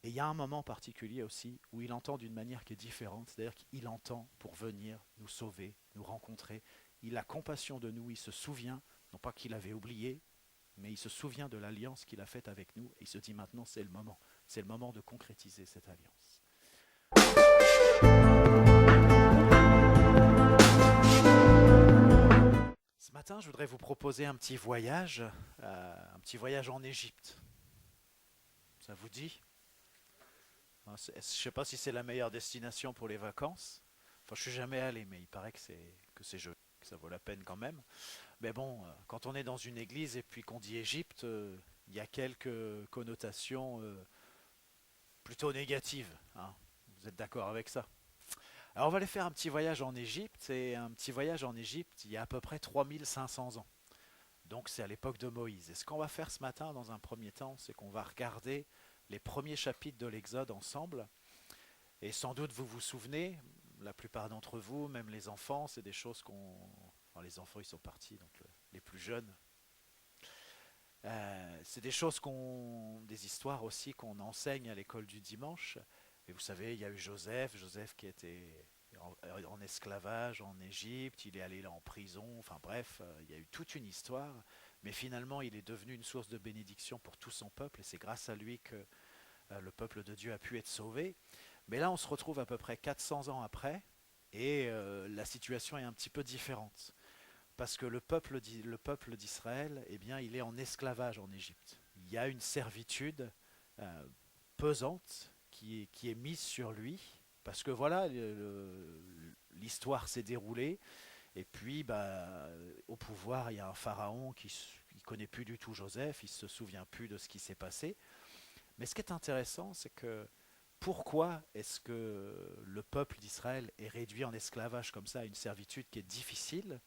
Et il y a un moment particulier aussi où il entend d'une manière qui est différente, c'est-à-dire qu'il entend pour venir nous sauver, nous rencontrer. Il a compassion de nous, il se souvient, non pas qu'il avait oublié, mais il se souvient de l'alliance qu'il a faite avec nous et il se dit maintenant c'est le moment de concrétiser cette alliance. Ce matin, je voudrais vous proposer un petit voyage en Égypte. Ça vous dit? Je ne sais pas si c'est la meilleure destination pour les vacances. Enfin, je suis jamais allé, mais il paraît que c'est joli, que ça vaut la peine quand même. Mais bon, quand on est dans une église et puis qu'on dit Égypte, il y a quelques connotations plutôt négatives, hein. Vous êtes d'accord avec ça? Alors on va aller faire un petit voyage en Égypte, et un petit voyage en Égypte il y a à peu près 3500 ans. Donc c'est à l'époque de Moïse. Et ce qu'on va faire ce matin dans un premier temps, c'est qu'on va regarder les premiers chapitres de l'Exode ensemble. Et sans doute vous vous souvenez, la plupart d'entre vous, même les enfants, c'est des choses qu'on... Enfin, les enfants ils sont partis, donc les plus jeunes. C'est des choses des histoires aussi qu'on enseigne à l'école du dimanche. Et vous savez, il y a eu Joseph qui était en esclavage en Égypte, il est allé là en prison, enfin bref, il y a eu toute une histoire. Mais finalement, il est devenu une source de bénédiction pour tout son peuple, et c'est grâce à lui que le peuple de Dieu a pu être sauvé. Mais là, on se retrouve à peu près 400 ans après, et la situation est un petit peu différente. Parce que le peuple d'Israël, eh bien, il est en esclavage en Égypte. Il y a une servitude euh, pesante qui est mise sur lui, parce que voilà, l'histoire s'est déroulée, et puis bah, au pouvoir, il y a un pharaon qui ne connaît plus du tout Joseph, il ne se souvient plus de ce qui s'est passé. Mais ce qui est intéressant, c'est que pourquoi est-ce que le peuple d'Israël est réduit en esclavage comme ça, à une servitude qui est difficile?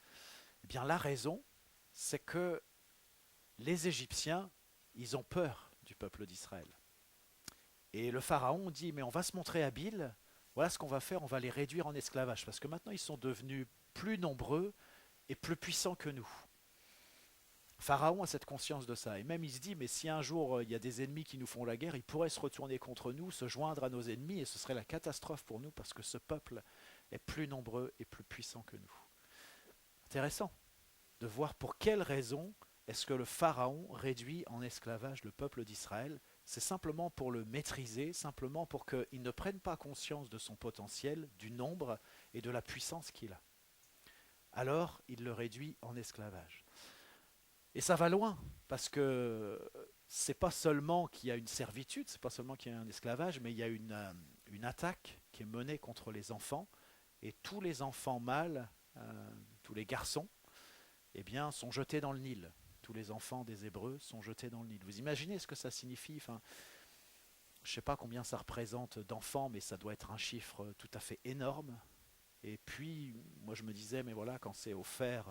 Eh bien, la raison, c'est que les Égyptiens, ils ont peur du peuple d'Israël. Et le pharaon dit, mais on va se montrer habile, voilà ce qu'on va faire, on va les réduire en esclavage, parce que maintenant ils sont devenus plus nombreux et plus puissants que nous. Pharaon a cette conscience de ça, et même il se dit, mais si un jour il y a des ennemis qui nous font la guerre, ils pourraient se retourner contre nous, se joindre à nos ennemis, et ce serait la catastrophe pour nous, parce que ce peuple est plus nombreux et plus puissant que nous. Intéressant de voir pour quelles raisons est-ce que le pharaon réduit en esclavage le peuple d'Israël. C'est simplement pour le maîtriser, simplement pour qu'il ne prenne pas conscience de son potentiel, du nombre et de la puissance qu'il a. Alors, il le réduit en esclavage. Et ça va loin, parce que c'est pas seulement qu'il y a une servitude, c'est pas seulement qu'il y a un esclavage, mais il y a une attaque qui est menée contre les enfants, et tous les enfants mâles, tous les garçons, eh bien, sont jetés dans le Nil. Tous les enfants des Hébreux sont jetés dans le Nil. Vous imaginez ce que ça signifie? Enfin, je ne sais pas combien ça représente d'enfants, mais ça doit être un chiffre tout à fait énorme. Et puis, moi, je me disais, mais voilà, quand c'est offert,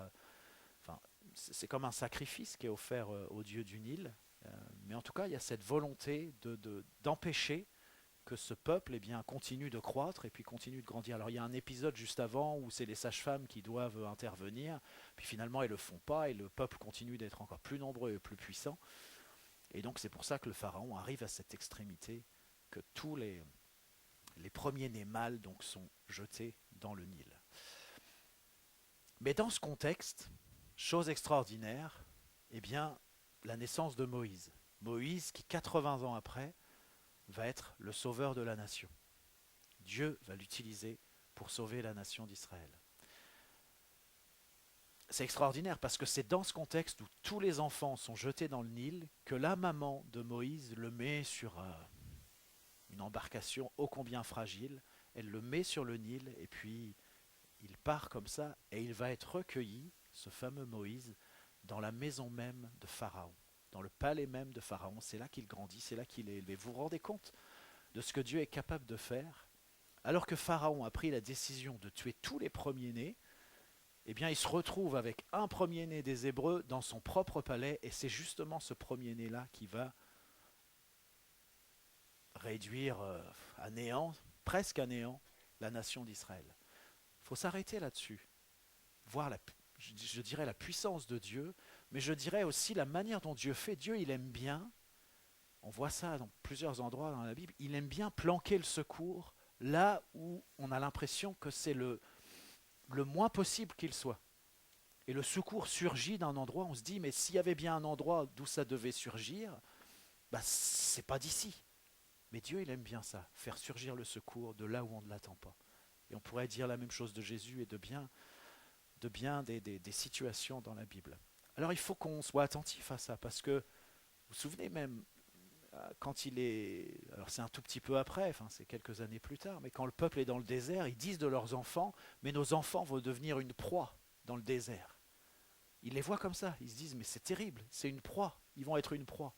enfin, c'est comme un sacrifice qui est offert au dieu du Nil. Mais en tout cas, il y a cette volonté d'empêcher que ce peuple eh bien, continue de croître et puis continue de grandir. Alors il y a un épisode juste avant où c'est les sages-femmes qui doivent intervenir, puis finalement elles ne le font pas et le peuple continue d'être encore plus nombreux et plus puissant. Et donc c'est pour ça que le pharaon arrive à cette extrémité que tous les premiers-nés mâles donc, sont jetés dans le Nil. Mais dans ce contexte, chose extraordinaire, eh bien, la naissance de Moïse. Moïse qui 80 ans après va être le sauveur de la nation. Dieu va l'utiliser pour sauver la nation d'Israël. C'est extraordinaire parce que c'est dans ce contexte où tous les enfants sont jetés dans le Nil que la maman de Moïse le met sur une embarcation ô combien fragile. Elle le met sur le Nil et puis il part comme ça et il va être recueilli, ce fameux Moïse, dans la maison même de Pharaon, dans le palais même de Pharaon. C'est là qu'il grandit, c'est là qu'il est élevé. Vous vous rendez compte de ce que Dieu est capable de faire? Alors que Pharaon a pris la décision de tuer tous les premiers-nés, eh bien, il se retrouve avec un premier-né des Hébreux dans son propre palais, et c'est justement ce premier-né-là qui va réduire à néant, presque à néant, la nation d'Israël. Il faut s'arrêter là-dessus, voir je dirais la puissance de Dieu, mais je dirais aussi la manière dont Dieu fait. Dieu, il aime bien On voit ça dans plusieurs endroits dans la Bible. Il aime bien planquer le secours là où on a l'impression que c'est le moins possible qu'il soit. Et le secours surgit d'un endroit, on se dit, mais s'il y avait bien un endroit d'où ça devait surgir, bah, c'est pas d'ici. Mais Dieu, il aime bien ça, faire surgir le secours de là où on ne l'attend pas. Et on pourrait dire la même chose de Jésus et de bien des situations dans la Bible. Alors il faut qu'on soit attentif à ça, parce que vous vous souvenez même, quand il est... Alors c'est un tout petit peu après, enfin c'est quelques années plus tard, mais quand le peuple est dans le désert, ils disent de leurs enfants, mais nos enfants vont devenir une proie dans le désert. Ils les voient comme ça, ils se disent, mais c'est terrible, c'est une proie, ils vont être une proie.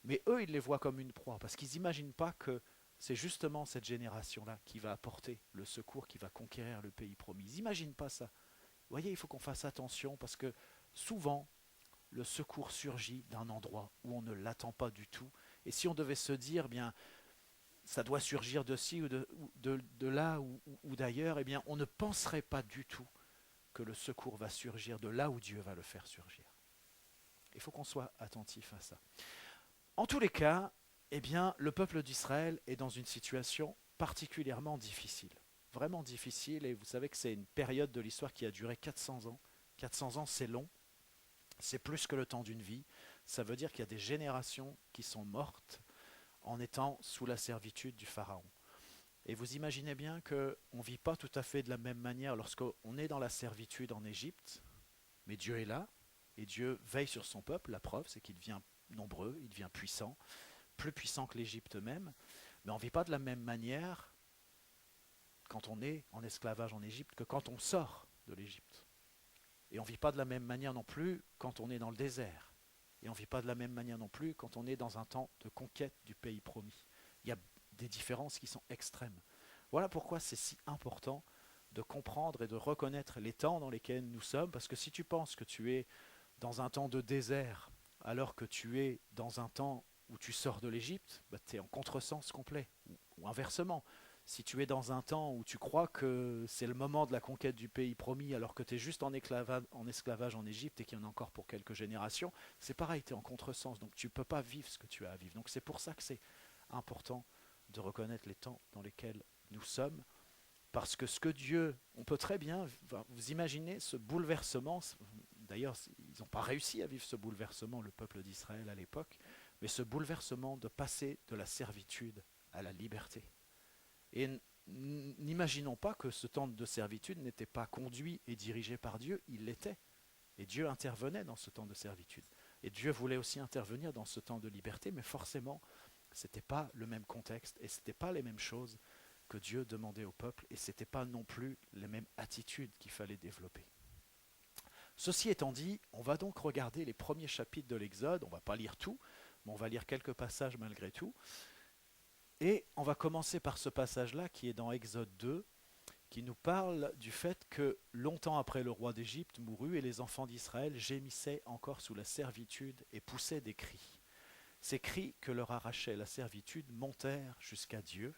Mais eux, ils les voient comme une proie, parce qu'ils n'imaginent pas que c'est justement cette génération-là qui va apporter le secours, qui va conquérir le pays promis. Ils n'imaginent pas ça. Vous voyez, il faut qu'on fasse attention, parce que souvent, le secours surgit d'un endroit où on ne l'attend pas du tout. Et si on devait se dire, bien, ça doit surgir de ci ou de là ou d'ailleurs, eh bien, on ne penserait pas du tout que le secours va surgir de là où Dieu va le faire surgir. Il faut qu'on soit attentif à ça. En tous les cas, eh bien, le peuple d'Israël est dans une situation particulièrement difficile. Vraiment difficile, et vous savez que c'est une période de l'histoire qui a duré 400 ans. 400 ans, c'est long, c'est plus que le temps d'une vie. Ça veut dire qu'il y a des générations qui sont mortes en étant sous la servitude du Pharaon. Et vous imaginez bien qu'on ne vit pas tout à fait de la même manière lorsqu'on est dans la servitude en Égypte, mais Dieu est là, et Dieu veille sur son peuple. La preuve, c'est qu'il devient nombreux, il devient puissant, plus puissant que l'Égypte même. Mais on ne vit pas de la même manière quand on est en esclavage en Égypte que quand on sort de l'Égypte. Et on ne vit pas de la même manière non plus quand on est dans le désert. Et on ne vit pas de la même manière non plus quand on est dans un temps de conquête du pays promis. Il y a des différences qui sont extrêmes. Voilà pourquoi c'est si important de comprendre et de reconnaître les temps dans lesquels nous sommes, parce que si tu penses que tu es dans un temps de désert, alors que tu es dans un temps où tu sors de l'Égypte, bah, tu es en contresens complet, ou inversement. Si tu es dans un temps où tu crois que c'est le moment de la conquête du pays promis, alors que tu es juste en esclavage en Égypte et qu'il y en a encore pour quelques générations, c'est pareil, tu es en contresens, donc tu ne peux pas vivre ce que tu as à vivre. Donc c'est pour ça que c'est important de reconnaître les temps dans lesquels nous sommes, parce que ce que Dieu, on peut très bien, vous imaginez ce bouleversement, d'ailleurs ils n'ont pas réussi à vivre ce bouleversement, le peuple d'Israël à l'époque, mais ce bouleversement de passer de la servitude à la liberté. Et n'imaginons pas que ce temps de servitude n'était pas conduit et dirigé par Dieu, il l'était. Et Dieu intervenait dans ce temps de servitude. Et Dieu voulait aussi intervenir dans ce temps de liberté, mais forcément, ce n'était pas le même contexte et ce n'était pas les mêmes choses que Dieu demandait au peuple, et ce n'était pas non plus les mêmes attitudes qu'il fallait développer. Ceci étant dit, on va donc regarder les premiers chapitres de l'Exode. On ne va pas lire tout, mais on va lire quelques passages malgré tout. Et on va commencer par ce passage-là qui est dans Exode 2, qui nous parle du fait que longtemps après le roi d'Égypte mourut et les enfants d'Israël gémissaient encore sous la servitude et poussaient des cris. Ces cris que leur arrachait la servitude montèrent jusqu'à Dieu.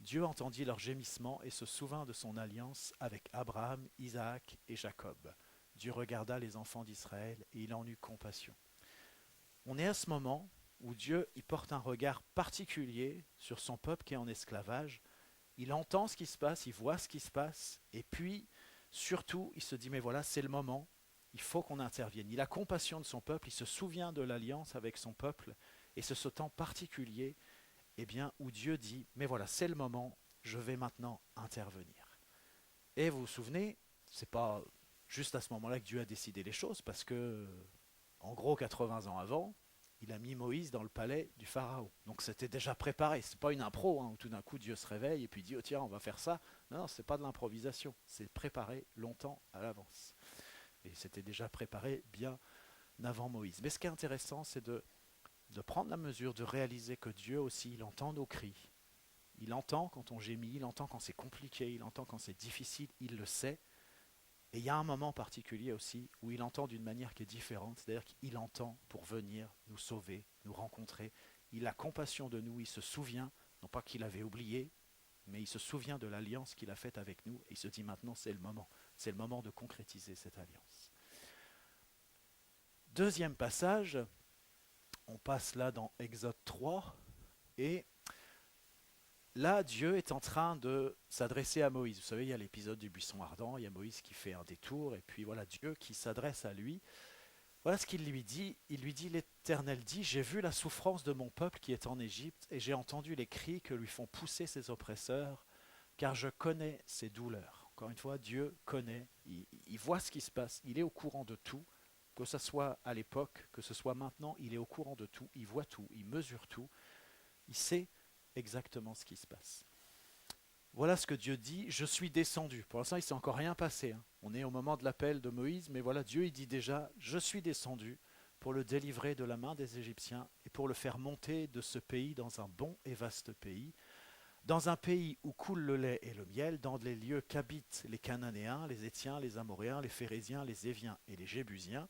Dieu entendit leurs gémissements et se souvint de son alliance avec Abraham, Isaac et Jacob. Dieu regarda les enfants d'Israël et il en eut compassion. On est à ce moment où Dieu il porte un regard particulier sur son peuple qui est en esclavage. Il entend ce qui se passe, il voit ce qui se passe, et puis surtout il se dit mais voilà, c'est le moment, il faut qu'on intervienne. Il a compassion de son peuple, il se souvient de l'alliance avec son peuple, et c'est ce temps particulier eh bien, où Dieu dit mais voilà, c'est le moment, je vais maintenant intervenir. Et vous vous souvenez, c'est pas juste à ce moment-là que Dieu a décidé les choses, parce que en gros 80 ans avant, il a mis Moïse dans le palais du Pharaon. Donc c'était déjà préparé. C'est pas une impro où tout d'un coup Dieu se réveille et puis dit oh tiens on va faire ça. Non, c'est pas de l'improvisation. C'est préparé longtemps à l'avance. Et c'était déjà préparé bien avant Moïse. Mais ce qui est intéressant, c'est de prendre la mesure, de réaliser que Dieu aussi, il entend nos cris. Il entend quand on gémit, il entend quand c'est compliqué, il entend quand c'est difficile, il le sait. Et il y a un moment particulier aussi où il entend d'une manière qui est différente, c'est-à-dire qu'il entend pour venir nous sauver, nous rencontrer. Il a compassion de nous, il se souvient, non pas qu'il avait oublié, mais il se souvient de l'alliance qu'il a faite avec nous et il se dit maintenant c'est le moment de concrétiser cette alliance. Deuxième passage, on passe là dans Exode 3, et là, Dieu est en train de s'adresser à Moïse. Vous savez, il y a l'épisode du buisson ardent, il y a Moïse qui fait un détour, et puis voilà, Dieu qui s'adresse à lui. Voilà ce qu'il lui dit. Il lui dit, l'Éternel dit, j'ai vu la souffrance de mon peuple qui est en Égypte, et j'ai entendu les cris que lui font pousser ses oppresseurs, car je connais ses douleurs. Encore une fois, Dieu connaît, il voit ce qui se passe, il est au courant de tout, que ce soit à l'époque, que ce soit maintenant, il est au courant de tout, il voit tout, il mesure tout, il sait exactement ce qui se passe. Voilà ce que Dieu dit, je suis descendu. Pour l'instant, il ne s'est encore rien passé, hein. On est au moment de l'appel de Moïse, mais voilà, Dieu il dit déjà, je suis descendu pour le délivrer de la main des Égyptiens et pour le faire monter de ce pays dans un bon et vaste pays, dans un pays où coule le lait et le miel, dans les lieux qu'habitent les Cananéens, les Étiens, les Amoréens, les Phéréziens, les Éviens et les Jébusiens.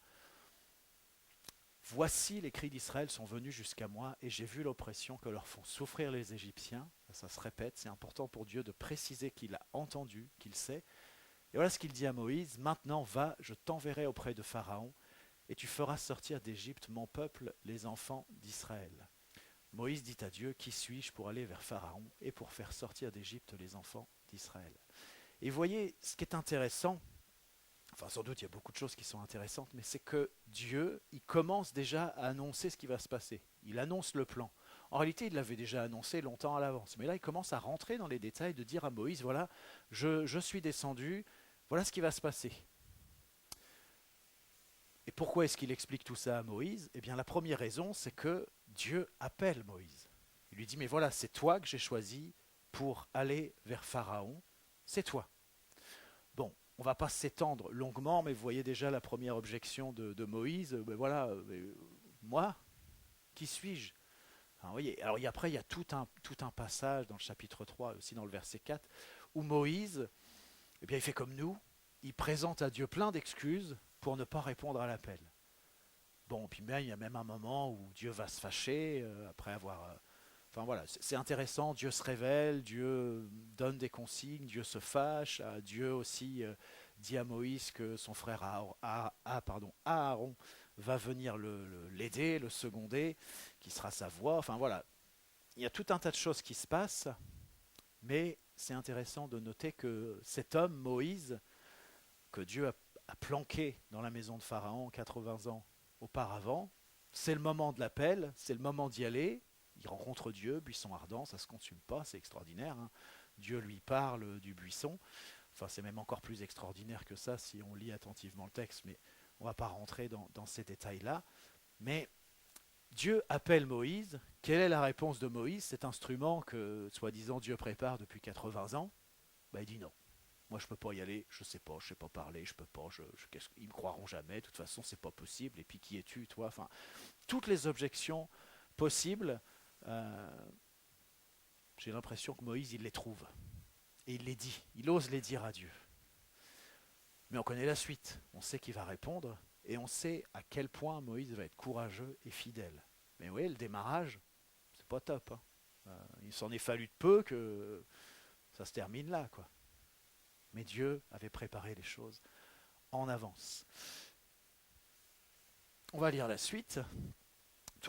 Voici les cris d'Israël sont venus jusqu'à moi et j'ai vu l'oppression que leur font souffrir les Égyptiens. Ça se répète, c'est important pour Dieu de préciser qu'il a entendu, qu'il sait. Et voilà ce qu'il dit à Moïse, maintenant va, je t'enverrai auprès de Pharaon et tu feras sortir d'Égypte mon peuple, les enfants d'Israël. Moïse dit à Dieu, qui suis-je pour aller vers Pharaon et pour faire sortir d'Égypte les enfants d'Israël. Et voyez, ce qui est intéressant, enfin sans doute il y a beaucoup de choses qui sont intéressantes, mais c'est que Dieu, il commence déjà à annoncer ce qui va se passer. Il annonce le plan. En réalité, il l'avait déjà annoncé longtemps à l'avance, mais là il commence à rentrer dans les détails, de dire à Moïse, voilà, je suis descendu, voilà ce qui va se passer. Et pourquoi est-ce qu'il explique tout ça à Moïse? Eh bien la première raison, c'est que Dieu appelle Moïse. Il lui dit, mais voilà, c'est toi que j'ai choisi pour aller vers Pharaon, c'est toi. Bon, on ne va pas s'étendre longuement, mais vous voyez déjà la première objection de Moïse. Ben voilà, moi, qui suis-je? Alors, voyez, alors après, il y a tout un passage dans le chapitre 3, aussi dans le verset 4, où Moïse, eh bien, il fait comme nous, il présente à Dieu plein d'excuses pour ne pas répondre à l'appel. Bon, puis même, il y a même un moment où Dieu va se fâcher, après avoir... enfin voilà, c'est intéressant, Dieu se révèle, Dieu donne des consignes, Dieu se fâche, Dieu aussi dit à Moïse que son frère Aaron va venir l'aider, le seconder, qui sera sa voix, enfin voilà. Il y a tout un tas de choses qui se passent, mais c'est intéressant de noter que cet homme, Moïse, que Dieu a planqué dans la maison de Pharaon 80 ans auparavant, c'est le moment de l'appel, c'est le moment d'y aller. Il rencontre Dieu, buisson ardent, ça ne se consume pas, c'est extraordinaire, hein. Dieu lui parle du buisson. Enfin, c'est même encore plus extraordinaire que ça si on lit attentivement le texte, mais on ne va pas rentrer dans ces détails-là. Mais Dieu appelle Moïse. Quelle est la réponse de Moïse, cet instrument que, soi-disant, Dieu prépare depuis 80 ans? Ben, il dit non. Moi, je ne peux pas y aller, je ne sais pas parler, je peux pas, ils ne me croiront jamais, de toute façon, c'est pas possible. Et puis, qui es-tu, toi? Enfin, toutes les objections possibles, j'ai l'impression que Moïse, il les trouve. Et il les dit, il ose les dire à Dieu. Mais on connaît la suite, on sait qu'il va répondre, et on sait à quel point Moïse va être courageux et fidèle. Mais vous voyez, le démarrage, c'est pas top, hein. Il s'en est fallu de peu que ça se termine là, quoi. Mais Dieu avait préparé les choses en avance. On va lire la suite.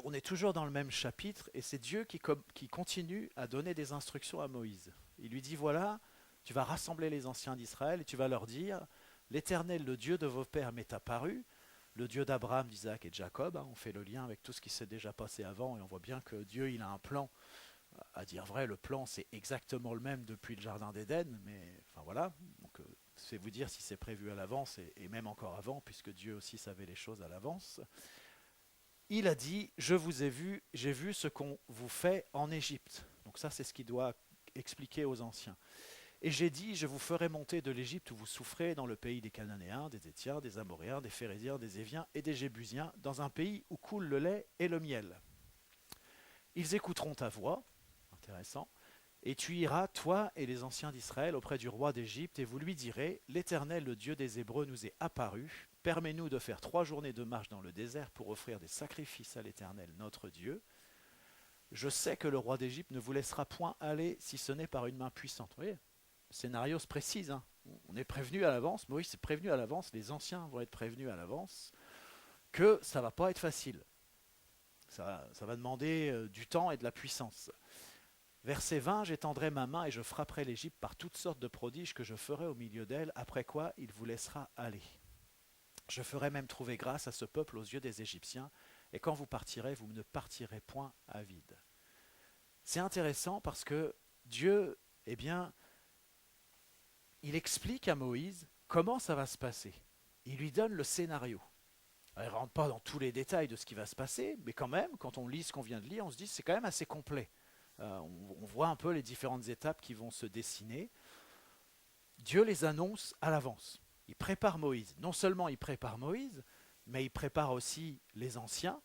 On est toujours dans le même chapitre, et c'est Dieu qui continue à donner des instructions à Moïse. Il lui dit, voilà, tu vas rassembler les anciens d'Israël, et tu vas leur dire, l'Éternel, le Dieu de vos pères, m'est apparu, le Dieu d'Abraham, d'Isaac et de Jacob. On fait le lien avec tout ce qui s'est déjà passé avant, et on voit bien que Dieu, il a un plan. À dire vrai, le plan, c'est exactement le même depuis le Jardin d'Éden, mais enfin voilà. Donc, c'est vous dire si c'est prévu à l'avance, et même encore avant, puisque Dieu aussi savait les choses à l'avance. Il a dit, je vous ai vu, j'ai vu ce qu'on vous fait en Égypte. Donc ça, c'est ce qu'il doit expliquer aux anciens. Et j'ai dit, je vous ferai monter de l'Égypte où vous souffrez, dans le pays des Cananéens, des Étiens, des Amoréens, des Phéréziens, des Éviens et des Jébusiens, dans un pays où coule le lait et le miel. Ils écouteront ta voix, intéressant, et tu iras, toi et les anciens d'Israël, auprès du roi d'Égypte, et vous lui direz, l'Éternel, le Dieu des Hébreux, nous est apparu. Permets-nous de faire 3 journées de marche dans le désert pour offrir des sacrifices à l'Éternel, notre Dieu. Je sais que le roi d'Égypte ne vous laissera point aller si ce n'est par une main puissante. Vous voyez, le scénario se précise, hein. On est prévenu à l'avance, Moïse est prévenu à l'avance, les anciens vont être prévenus à l'avance, que ça ne va pas être facile. Ça va demander du temps et de la puissance. Verset 20, j'étendrai ma main et je frapperai l'Égypte par toutes sortes de prodiges que je ferai au milieu d'elle, après quoi il vous laissera aller. Je ferai même trouver grâce à ce peuple aux yeux des Égyptiens, et quand vous partirez, vous ne partirez point à vide. C'est intéressant parce que Dieu, eh bien, il explique à Moïse comment ça va se passer. Il lui donne le scénario. Il ne rentre pas dans tous les détails de ce qui va se passer, mais quand même, quand on lit ce qu'on vient de lire, on se dit que c'est quand même assez complet. On voit un peu les différentes étapes qui vont se dessiner. Dieu les annonce à l'avance. Il prépare Moïse. Non seulement il prépare Moïse, mais il prépare aussi les anciens,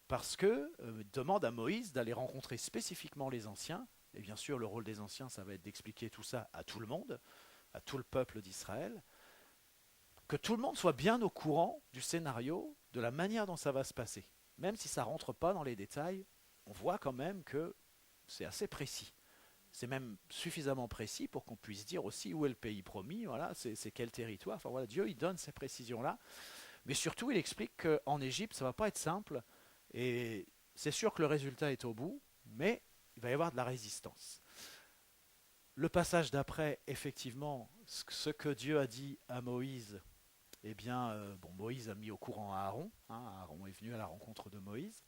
parce qu'il demande à Moïse d'aller rencontrer spécifiquement les anciens. Et bien sûr, le rôle des anciens, ça va être d'expliquer tout ça à tout le monde, à tout le peuple d'Israël. Que tout le monde soit bien au courant du scénario, de la manière dont ça va se passer. Même si ça ne rentre pas dans les détails, on voit quand même que c'est assez précis. C'est même suffisamment précis pour qu'on puisse dire aussi où est le pays promis, voilà, c'est quel territoire. Enfin voilà, Dieu il donne ces précisions-là. Mais surtout, il explique qu'en Égypte, ça ne va pas être simple. Et c'est sûr que le résultat est au bout, mais il va y avoir de la résistance. Le passage d'après, effectivement, ce que Dieu a dit à Moïse, eh bien, Moïse a mis au courant Aaron. Aaron est venu à la rencontre de Moïse.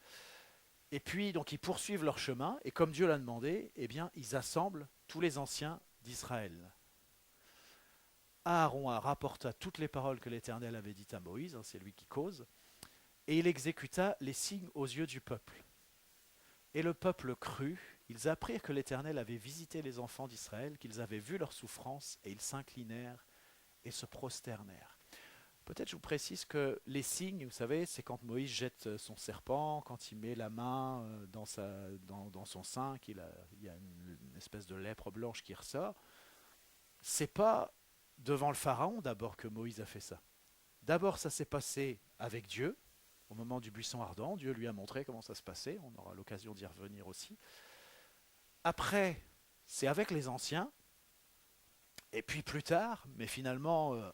Et puis, donc, ils poursuivent leur chemin, et comme Dieu l'a demandé, eh bien, ils assemblent tous les anciens d'Israël. Aaron rapporta toutes les paroles que l'Éternel avait dites à Moïse, c'est lui qui cause, et il exécuta les signes aux yeux du peuple. Et le peuple crut, ils apprirent que l'Éternel avait visité les enfants d'Israël, qu'ils avaient vu leur souffrance, et ils s'inclinèrent et se prosternèrent. Peut-être je vous précise que les signes, vous savez, c'est quand Moïse jette son serpent, quand il met la main dans son sein, il y a une espèce de lèpre blanche qui ressort. C'est pas devant le Pharaon d'abord que Moïse a fait ça. D'abord, ça s'est passé avec Dieu, au moment du buisson ardent. Dieu lui a montré comment ça se passait, on aura l'occasion d'y revenir aussi. Après, c'est avec les anciens, et puis plus tard, mais finalement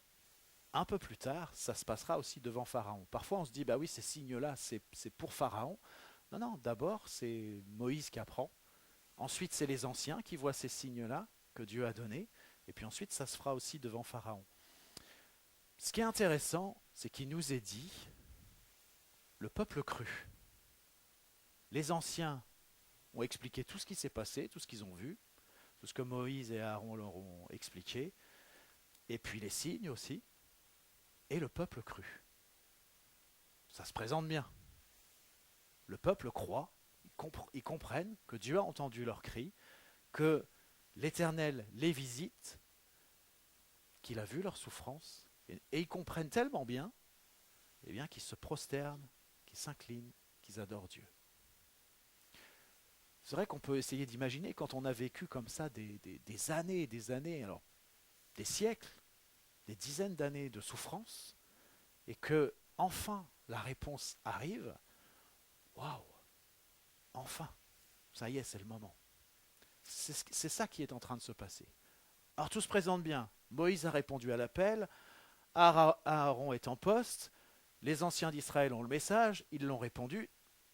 un peu plus tard, ça se passera aussi devant Pharaon. Parfois on se dit, bah oui, ces signes-là, c'est pour Pharaon. Non, non, d'abord c'est Moïse qui apprend, ensuite c'est les anciens qui voient ces signes-là que Dieu a donnés, et puis ensuite ça se fera aussi devant Pharaon. Ce qui est intéressant, c'est qu'il nous est dit, le peuple crut. Les anciens ont expliqué tout ce qui s'est passé, tout ce qu'ils ont vu, tout ce que Moïse et Aaron leur ont expliqué, et puis les signes aussi, et le peuple crut. Ça se présente bien. Le peuple croit, ils comprennent que Dieu a entendu leurs cris, que l'Éternel les visite, qu'il a vu leur souffrance, et ils comprennent tellement bien, eh bien qu'ils se prosternent, qu'ils s'inclinent, qu'ils adorent Dieu. C'est vrai qu'on peut essayer d'imaginer quand on a vécu comme ça des années et des années, alors des siècles, des dizaines d'années de souffrance, et que enfin la réponse arrive. Waouh, enfin, ça y est, c'est le moment. C'est ça qui est en train de se passer. Alors tout se présente bien. Moïse a répondu à l'appel, Aaron est en poste, les anciens d'Israël ont le message, ils l'ont répondu,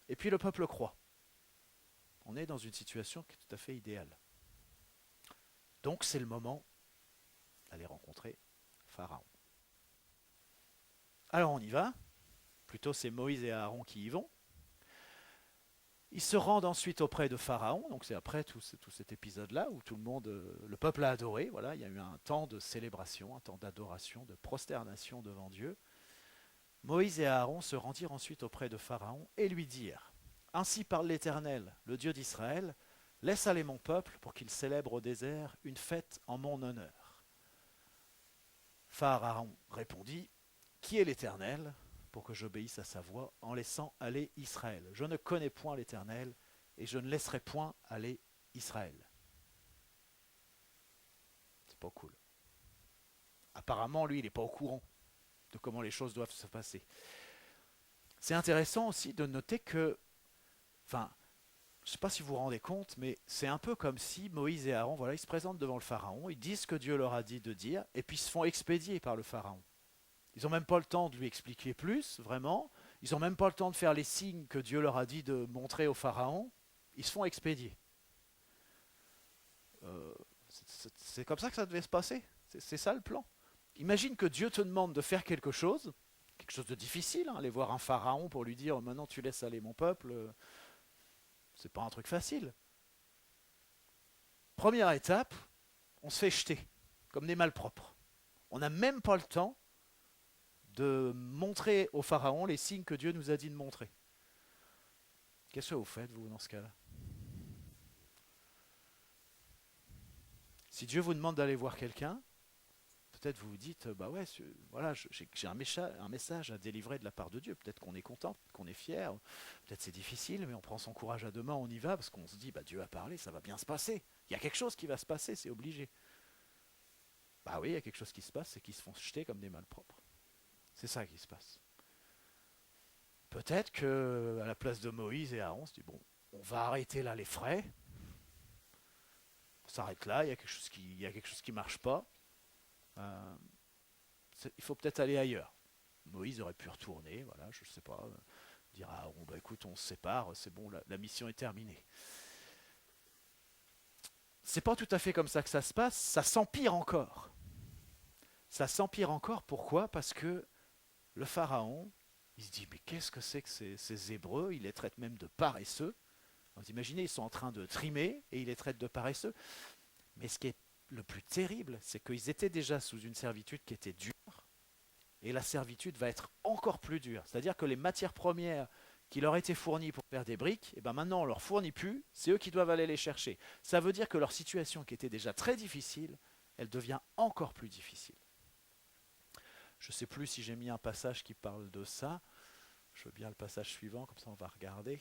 et puis le peuple croit. On est dans une situation qui est tout à fait idéale. Donc c'est le moment d'aller rencontrer Pharaon. Alors on y va. Plutôt c'est Moïse et Aaron qui y vont. Ils se rendent ensuite auprès de Pharaon, donc c'est après tout cet épisode-là où tout le monde, le peuple a adoré. Voilà, il y a eu un temps de célébration, un temps d'adoration, de prosternation devant Dieu. Moïse et Aaron se rendirent ensuite auprès de Pharaon et lui dirent: Ainsi parle l'Éternel, le Dieu d'Israël, laisse aller mon peuple pour qu'il célèbre au désert une fête en mon honneur. Pharaon répondit: Qui est l'Éternel pour que j'obéisse à sa voix en laissant aller Israël? Je ne connais point l'Éternel et je ne laisserai point aller Israël. C'est pas cool. Apparemment, lui, il n'est pas au courant de comment les choses doivent se passer. C'est intéressant aussi de noter que, je ne sais pas si vous vous rendez compte, mais c'est un peu comme si Moïse et Aaron, voilà, ils se présentent devant le Pharaon, ils disent ce que Dieu leur a dit de dire, et puis ils se font expédier par le Pharaon. Ils n'ont même pas le temps de lui expliquer plus, vraiment. Ils n'ont même pas le temps de faire les signes que Dieu leur a dit de montrer au Pharaon. Ils se font expédier. Euh, c'est comme ça que ça devait se passer. C'est ça le plan. Imagine que Dieu te demande de faire quelque chose de difficile, hein, aller voir un pharaon pour lui dire maintenant tu laisses aller mon peuple, c'est pas un truc facile. Première étape, on se fait jeter comme des malpropres. On n'a même pas le temps de montrer au pharaon les signes que Dieu nous a dit de montrer. Qu'est-ce que vous faites, vous, dans ce cas-là? Si Dieu vous demande d'aller voir quelqu'un, peut-être vous vous dites, bah ouais, voilà, j'ai un message à délivrer de la part de Dieu. Peut-être qu'on est content, peut-être qu'on est fier, peut-être c'est difficile, mais on prend son courage à deux mains, on y va, parce qu'on se dit, bah Dieu a parlé, ça va bien se passer. Il y a quelque chose qui va se passer, c'est obligé. Bah oui, il y a quelque chose qui se passe, c'est qu'ils se font jeter comme des malpropres. C'est ça qui se passe. Peut-être que à la place de Moïse et Aaron, on se dit, bon, on va arrêter là les frais, on s'arrête là, il y a quelque chose qui marche pas. Euh, il faut peut-être aller ailleurs. Moïse aurait pu retourner, voilà, je ne sais pas, dire à Aaron, bah écoute, on se sépare, c'est bon, la mission est terminée. C'est pas tout à fait comme ça que ça se passe, ça s'empire encore. Ça s'empire encore, pourquoi? Parce que le pharaon, il se dit, mais qu'est-ce que c'est que ces Hébreux? Il les traite même de paresseux. Vous imaginez, ils sont en train de trimer et il les traite de paresseux. Mais ce qui est le plus terrible, c'est qu'ils étaient déjà sous une servitude qui était dure, et la servitude va être encore plus dure. C'est-à-dire que les matières premières qui leur étaient fournies pour faire des briques, et ben maintenant on ne leur fournit plus, c'est eux qui doivent aller les chercher. Ça veut dire que leur situation qui était déjà très difficile, elle devient encore plus difficile. Je ne sais plus si j'ai mis un passage qui parle de ça. Je veux bien le passage suivant, comme ça on va regarder.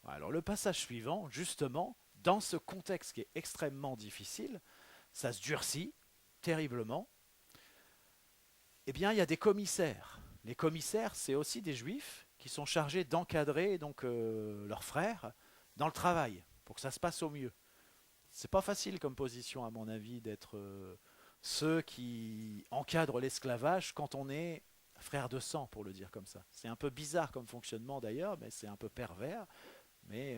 Alors le passage suivant, justement, dans ce contexte qui est extrêmement difficile, ça se durcit terriblement. Eh bien, il y a des commissaires. Les commissaires, c'est aussi des juifs qui sont chargés d'encadrer donc leurs frères dans le travail pour que ça se passe au mieux. C'est pas facile comme position, à mon avis, d'être ceux qui encadrent l'esclavage quand on est frère de sang, pour le dire comme ça. C'est un peu bizarre comme fonctionnement d'ailleurs, mais c'est un peu pervers. Mais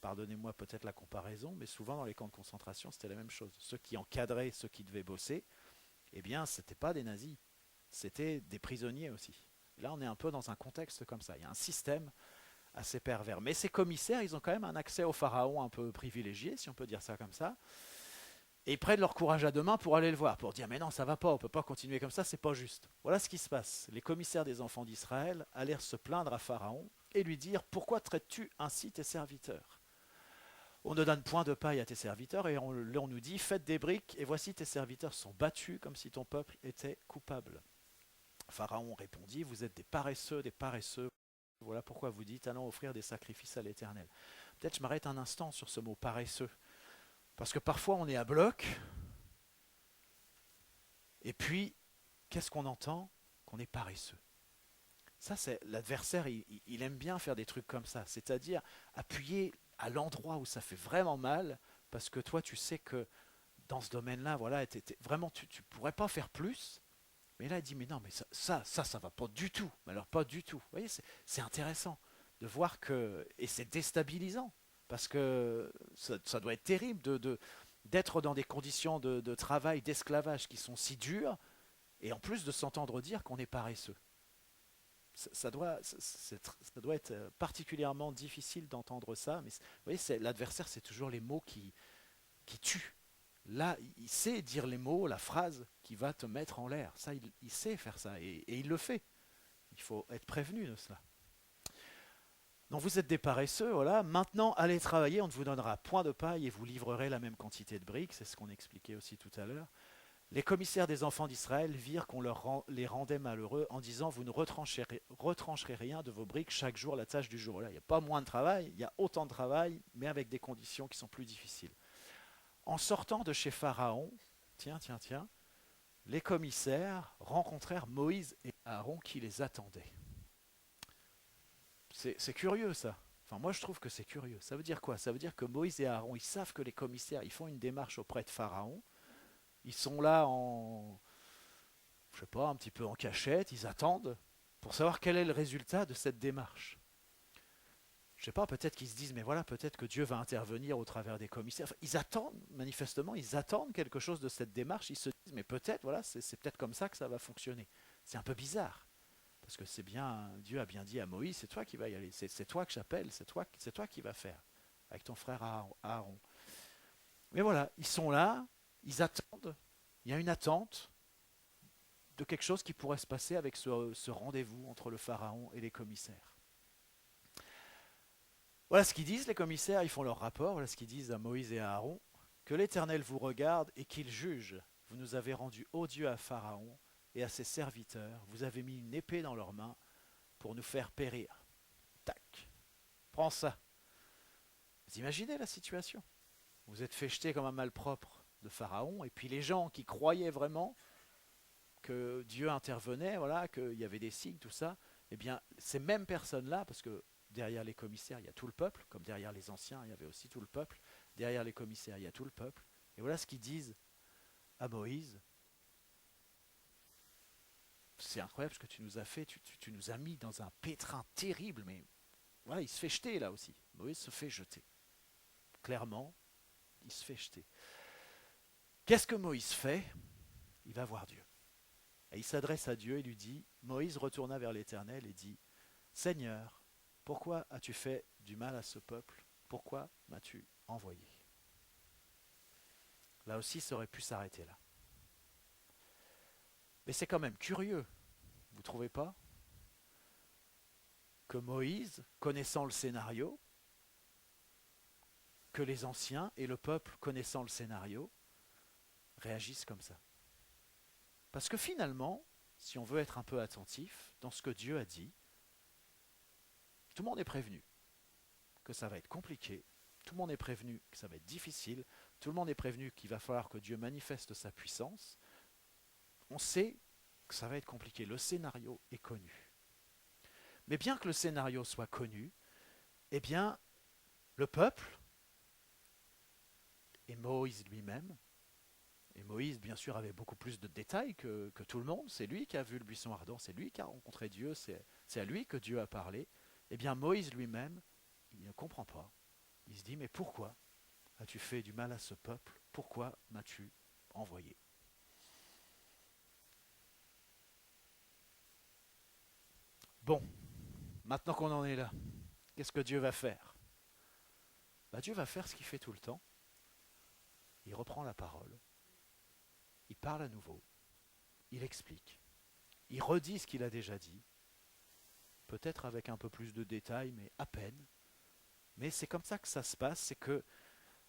pardonnez-moi peut-être la comparaison, mais souvent dans les camps de concentration, c'était la même chose. Ceux qui encadraient ceux qui devaient bosser, eh bien, ce n'étaient pas des nazis, c'était des prisonniers aussi. Là, on est un peu dans un contexte comme ça. Il y a un système assez pervers. Mais ces commissaires, ils ont quand même un accès au pharaon un peu privilégié, si on peut dire ça comme ça. Et ils prennent leur courage à deux mains pour aller le voir, pour dire mais non, ça va pas, on peut pas continuer comme ça, c'est pas juste. Voilà ce qui se passe. Les commissaires des enfants d'Israël allèrent se plaindre à Pharaon et lui dire pourquoi traites-tu ainsi tes serviteurs? On ne donne point de paille à tes serviteurs et on nous dit faites des briques et voici tes serviteurs sont battus comme si ton peuple était coupable. Pharaon répondit vous êtes des paresseux, voilà pourquoi vous dites allons offrir des sacrifices à l'Éternel. Peut-être je m'arrête un instant sur ce mot paresseux. Parce que parfois on est à bloc, et puis qu'est-ce qu'on entend? Qu'on est paresseux. Ça, c'est l'adversaire, il aime bien faire des trucs comme ça, c'est-à-dire appuyer à l'endroit où ça fait vraiment mal, parce que toi tu sais que dans ce domaine-là, voilà, vraiment tu pourrais pas faire plus, mais là il dit mais non, mais ça va pas du tout, mais alors pas du tout. Vous voyez, c'est intéressant de voir que, et c'est déstabilisant, parce que ça doit être terrible d'être dans des conditions de travail, d'esclavage qui sont si dures, et en plus de s'entendre dire qu'on est paresseux. Ça doit être particulièrement difficile d'entendre ça, mais vous voyez, l'adversaire, c'est toujours les mots qui tuent. Là, il sait dire les mots, la phrase qui va te mettre en l'air. Ça, il sait faire ça, et il le fait. Il faut être prévenu de cela. Donc vous êtes des paresseux, voilà. Maintenant, allez travailler, on ne vous donnera point de paille et vous livrerez la même quantité de briques. C'est ce qu'on expliquait aussi tout à l'heure. Les commissaires des enfants d'Israël virent qu'on les rendait malheureux en disant vous ne retrancherez rien de vos briques chaque jour la tâche du jour. Là, il n'y a pas moins de travail, il y a autant de travail, mais avec des conditions qui sont plus difficiles. En sortant de chez Pharaon, tiens, les commissaires rencontrèrent Moïse et Aaron qui les attendaient. C'est curieux ça. Enfin, moi je trouve que c'est curieux. Ça veut dire quoi? Ça veut dire que Moïse et Aaron, ils savent que les commissaires, ils font une démarche auprès de Pharaon. Ils sont là je sais pas, un petit peu en cachette, ils attendent. pour savoir quel est le résultat de cette démarche. Je ne sais pas, peut-être qu'ils se disent, mais voilà, peut-être que Dieu va intervenir au travers des commissaires. Enfin, ils attendent, manifestement, ils attendent quelque chose de cette démarche. Ils se disent, mais peut-être, voilà, c'est peut-être comme ça que ça va fonctionner. C'est un peu bizarre, parce que c'est bien, Dieu a bien dit à Moïse, c'est toi qui vas y aller, c'est toi que j'appelle, c'est toi qui vas faire, avec ton frère Aaron. Mais voilà, ils sont là, ils attendent, il y a une attente de quelque chose qui pourrait se passer avec ce rendez-vous entre le Pharaon et les commissaires. Voilà ce qu'ils disent, les commissaires, ils font leur rapport, voilà ce qu'ils disent à Moïse et à Aaron, que l'Éternel vous regarde et qu'il juge. Vous nous avez rendus odieux à Pharaon et à ses serviteurs, vous avez mis une épée dans leurs mains pour nous faire périr. Tac, prends ça. Vous imaginez la situation? Vous êtes fait jeter comme un malpropre de Pharaon, et puis les gens qui croyaient vraiment que Dieu intervenait, voilà, qu'il y avait des signes, tout ça, eh bien, ces mêmes personnes-là, parce que derrière les commissaires, il y a tout le peuple, comme derrière les anciens, il y avait aussi tout le peuple, derrière les commissaires, il y a tout le peuple, et voilà ce qu'ils disent à Moïse. C'est incroyable ce que tu nous as fait, tu nous as mis dans un pétrin terrible, mais voilà, il se fait jeter là aussi. Moïse se fait jeter. Clairement, il se fait jeter. Qu'est-ce que Moïse fait? Il va voir Dieu. Et il s'adresse à Dieu et lui dit, Moïse retourna vers l'Éternel et dit, Seigneur, pourquoi as-tu fait du mal à ce peuple? Pourquoi m'as-tu envoyé? Là aussi, ça aurait pu s'arrêter là. Mais c'est quand même curieux, vous ne trouvez pas? Que Moïse, connaissant le scénario, que les anciens et le peuple, connaissant le scénario, réagissent comme ça. Parce que finalement, si on veut être un peu attentif dans ce que Dieu a dit, tout le monde est prévenu que ça va être compliqué, tout le monde est prévenu que ça va être difficile, tout le monde est prévenu qu'il va falloir que Dieu manifeste sa puissance. On sait que ça va être compliqué, le scénario est connu. Mais bien que le scénario soit connu, eh bien, le peuple et Moïse lui-même, et Moïse, bien sûr, avait beaucoup plus de détails que tout le monde. C'est lui qui a vu le buisson ardent, c'est lui qui a rencontré Dieu, c'est à lui que Dieu a parlé. Eh bien, Moïse lui-même, il ne comprend pas. Il se dit, mais pourquoi as-tu fait du mal à ce peuple? Pourquoi m'as-tu envoyé? Bon, maintenant qu'on en est là, qu'est-ce que Dieu va faire? Dieu va faire ce qu'il fait tout le temps. Il reprend la parole. Il parle à nouveau. Il explique. Il redit ce qu'il a déjà dit. Peut-être avec un peu plus de détails, mais à peine. Mais c'est comme ça que ça se passe, c'est que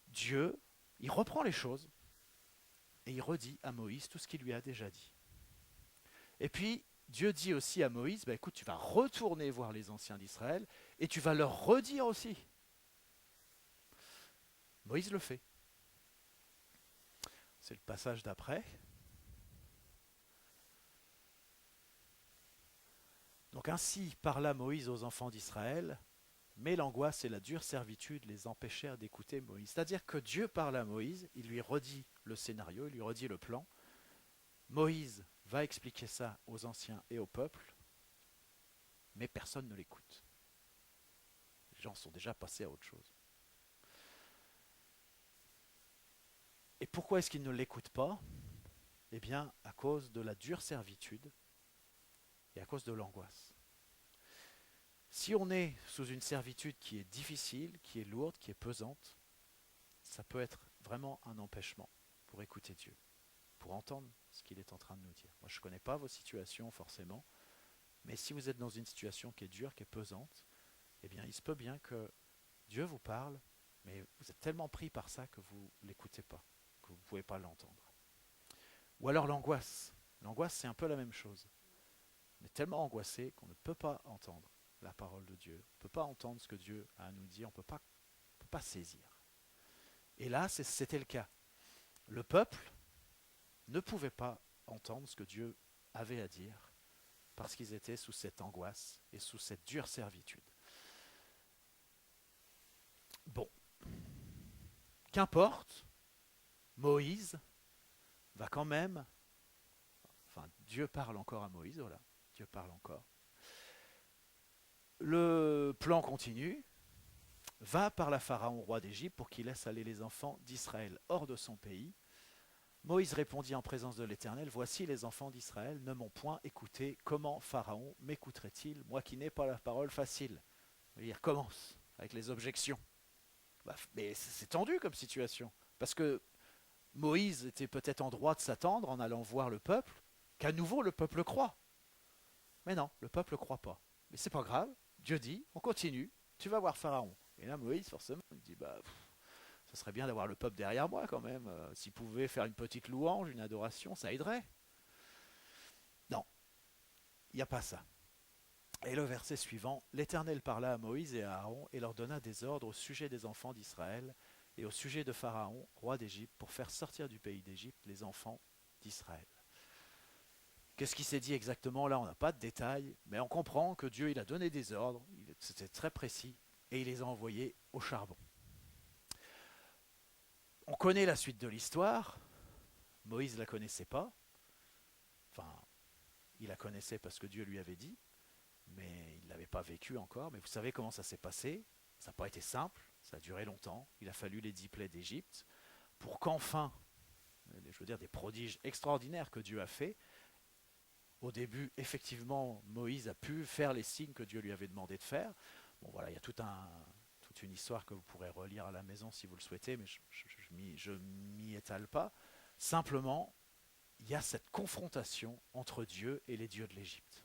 Dieu, il reprend les choses et il redit à Moïse tout ce qu'il lui a déjà dit. Et puis, Dieu dit aussi à Moïse, écoute, tu vas retourner voir les anciens d'Israël et tu vas leur redire aussi. Moïse le fait. C'est le passage d'après. Donc ainsi parla Moïse aux enfants d'Israël, mais l'angoisse et la dure servitude les empêchèrent d'écouter Moïse. C'est-à-dire que Dieu parle à Moïse, il lui redit le scénario, il lui redit le plan. Moïse va expliquer ça aux anciens et au peuple, mais personne ne l'écoute. Les gens sont déjà passés à autre chose. Et pourquoi est-ce qu'ils ne l'écoutent pas? Eh bien, à cause de la dure servitude et à cause de l'angoisse. Si on est sous une servitude qui est difficile, qui est lourde, qui est pesante, ça peut être vraiment un empêchement pour écouter Dieu, pour entendre ce qu'il est en train de nous dire. Moi, je ne connais pas vos situations forcément, mais si vous êtes dans une situation qui est dure, qui est pesante, eh bien, il se peut bien que Dieu vous parle, mais vous êtes tellement pris par ça que vous ne l'écoutez pas, que vous ne pouvez pas l'entendre. Ou alors l'angoisse. L'angoisse, c'est un peu la même chose. On est tellement angoissé qu'on ne peut pas entendre la parole de Dieu. On ne peut pas entendre ce que Dieu a à nous dire, on ne peut pas saisir. Et là, c'était le cas. Le peuple ne pouvait pas entendre ce que Dieu avait à dire parce qu'ils étaient sous cette angoisse et sous cette dure servitude. Bon, qu'importe, Moïse va quand même, enfin Dieu parle encore à Moïse, voilà, Dieu parle encore. Le plan continue, va par la Pharaon, roi d'Égypte, pour qu'il laisse aller les enfants d'Israël hors de son pays. Moïse répondit en présence de l'Éternel, voici les enfants d'Israël ne m'ont point écouté, comment Pharaon m'écouterait-il, moi qui n'ai pas la parole facile. Il recommence avec les objections. Mais c'est tendu comme situation, parce que Moïse était peut-être en droit de s'attendre en allant voir le peuple, qu'à nouveau le peuple croit. Mais non, le peuple ne croit pas. Mais c'est pas grave, Dieu dit, on continue, tu vas voir Pharaon. Et là Moïse forcément il dit, ça serait bien d'avoir le peuple derrière moi quand même. S'il pouvait faire une petite louange, une adoration, ça aiderait. Non, il n'y a pas ça. Et le verset suivant, l'Éternel parla à Moïse et à Aaron et leur donna des ordres au sujet des enfants d'Israël et au sujet de Pharaon, roi d'Égypte, pour faire sortir du pays d'Égypte les enfants d'Israël. Qu'est-ce qui s'est dit exactement? Là, on n'a pas de détails, mais on comprend que Dieu il a donné des ordres, c'était très précis, et il les a envoyés au charbon. On connaît la suite de l'histoire. Moïse ne la connaissait pas. Enfin, il la connaissait parce que Dieu lui avait dit, mais il ne l'avait pas vécu encore. Mais vous savez comment ça s'est passé? Ça n'a pas été simple, ça a duré longtemps. Il a fallu les 10 plaies d'Égypte pour qu'enfin, je veux dire, des prodiges extraordinaires que Dieu a fait. Au début, effectivement, Moïse a pu faire les signes que Dieu lui avait demandé de faire. Bon, voilà, il y a toute une histoire que vous pourrez relire à la maison si vous le souhaitez, mais je m'y étale pas. Simplement, il y a cette confrontation entre Dieu et les dieux de l'Égypte.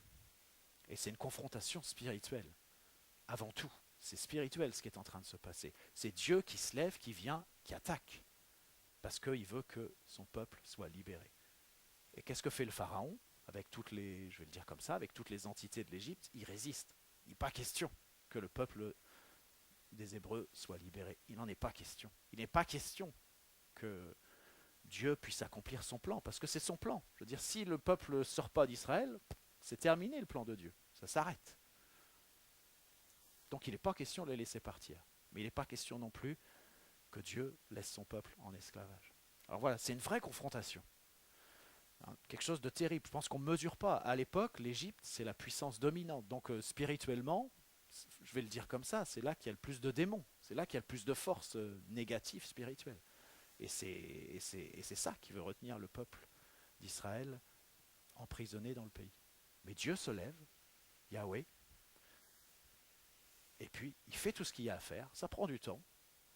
Et c'est une confrontation spirituelle, avant tout. C'est spirituel ce qui est en train de se passer. C'est Dieu qui se lève, qui vient, qui attaque, parce qu'il veut que son peuple soit libéré. Et qu'est-ce que fait le Pharaon? Avec toutes les, je vais le dire comme ça, avec toutes les entités de l'Égypte, il résiste. Il n'est pas question que le peuple des Hébreux soit libéré. Il n'en est pas question. Il n'est pas question que Dieu puisse accomplir son plan, parce que c'est son plan. Je veux dire, si le peuple ne sort pas d'Israël, c'est terminé le plan de Dieu. Ça s'arrête. Donc il n'est pas question de les laisser partir. Mais il n'est pas question non plus que Dieu laisse son peuple en esclavage. Alors voilà, c'est une vraie confrontation. Quelque chose de terrible. Je pense qu'on ne mesure pas. À l'époque, l'Égypte, c'est la puissance dominante. Donc spirituellement, je vais le dire comme ça, c'est là qu'il y a le plus de démons. C'est là qu'il y a le plus de forces négatives spirituelles. Et c'est ça qui veut retenir le peuple d'Israël emprisonné dans le pays. Mais Dieu se lève, Yahweh, et puis il fait tout ce qu'il y a à faire. Ça prend du temps,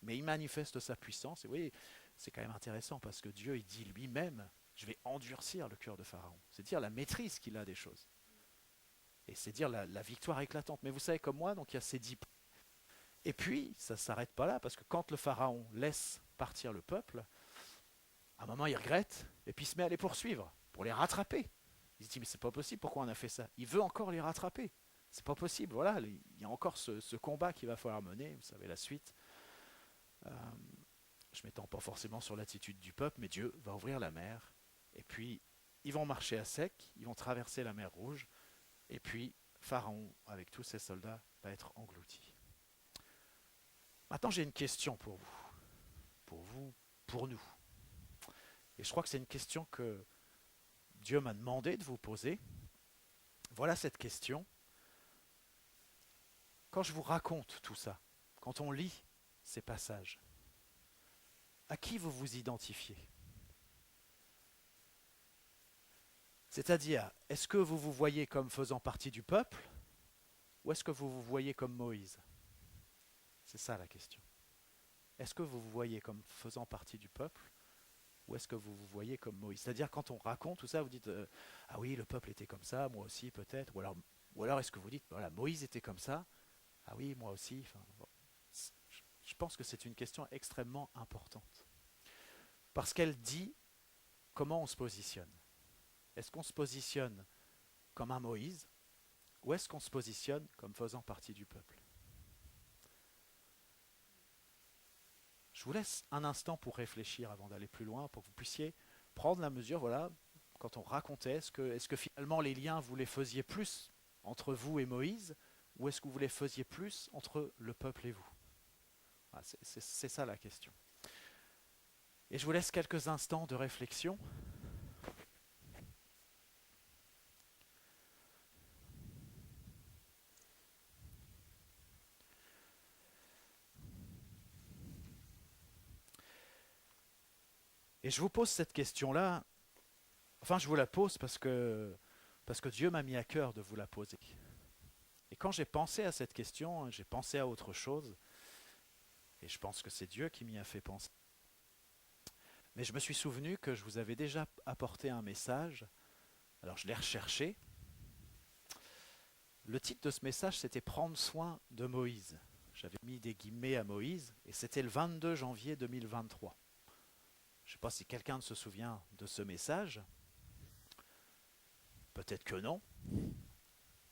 mais il manifeste sa puissance. Et vous voyez, c'est quand même intéressant parce que Dieu, il dit lui-même, je vais endurcir le cœur de Pharaon. C'est dire la maîtrise qu'il a des choses. Et c'est dire la victoire éclatante. Mais vous savez comme moi, donc il y a ces 10 points. Et puis, ça ne s'arrête pas là, parce que quand le Pharaon laisse partir le peuple, à un moment il regrette, et puis il se met à les poursuivre, pour les rattraper. Il se dit, mais c'est pas possible, pourquoi on a fait ça? Il veut encore les rattraper. C'est pas possible, voilà, il y a encore ce combat qu'il va falloir mener, vous savez la suite. Je ne m'étends pas forcément sur l'attitude du peuple, mais Dieu va ouvrir la mer, et puis ils vont marcher à sec, ils vont traverser la mer Rouge, et puis Pharaon, avec tous ses soldats, va être englouti. Maintenant, j'ai une question pour vous, pour nous. Et je crois que c'est une question que Dieu m'a demandé de vous poser. Voilà cette question. Quand je vous raconte tout ça, quand on lit ces passages, à qui vous vous identifiez? C'est-à-dire, est-ce que vous vous voyez comme faisant partie du peuple ou est-ce que vous vous voyez comme Moïse? C'est ça la question. Est-ce que vous vous voyez comme faisant partie du peuple ou est-ce que vous vous voyez comme Moïse? C'est-à-dire quand on raconte tout ça, vous dites ah oui, le peuple était comme ça, moi aussi peut-être. Ou alors est-ce que vous dites voilà, Moïse était comme ça, ah oui, moi aussi. Enfin, bon. Je pense que c'est une question extrêmement importante. Parce qu'elle dit comment on se positionne. Est-ce qu'on se positionne comme un Moïse ou est-ce qu'on se positionne comme faisant partie du peuple? Je vous laisse un instant pour réfléchir avant d'aller plus loin, pour que vous puissiez prendre la mesure, voilà, quand on racontait, est-ce que finalement les liens, vous les faisiez plus entre vous et Moïse, ou est-ce que vous les faisiez plus entre le peuple et vous? Voilà, c'est ça la question. Et je vous laisse quelques instants de réflexion. Et je vous pose cette question-là, enfin je vous la pose parce que Dieu m'a mis à cœur de vous la poser. Et quand j'ai pensé à cette question, j'ai pensé à autre chose, et je pense que c'est Dieu qui m'y a fait penser. Mais je me suis souvenu que je vous avais déjà apporté un message, alors je l'ai recherché. Le titre de ce message, c'était Prendre soin de Moïse. J'avais mis des guillemets à Moïse, et c'était le 22 janvier 2023. Je ne sais pas si quelqu'un se souvient de ce message. Peut-être que non.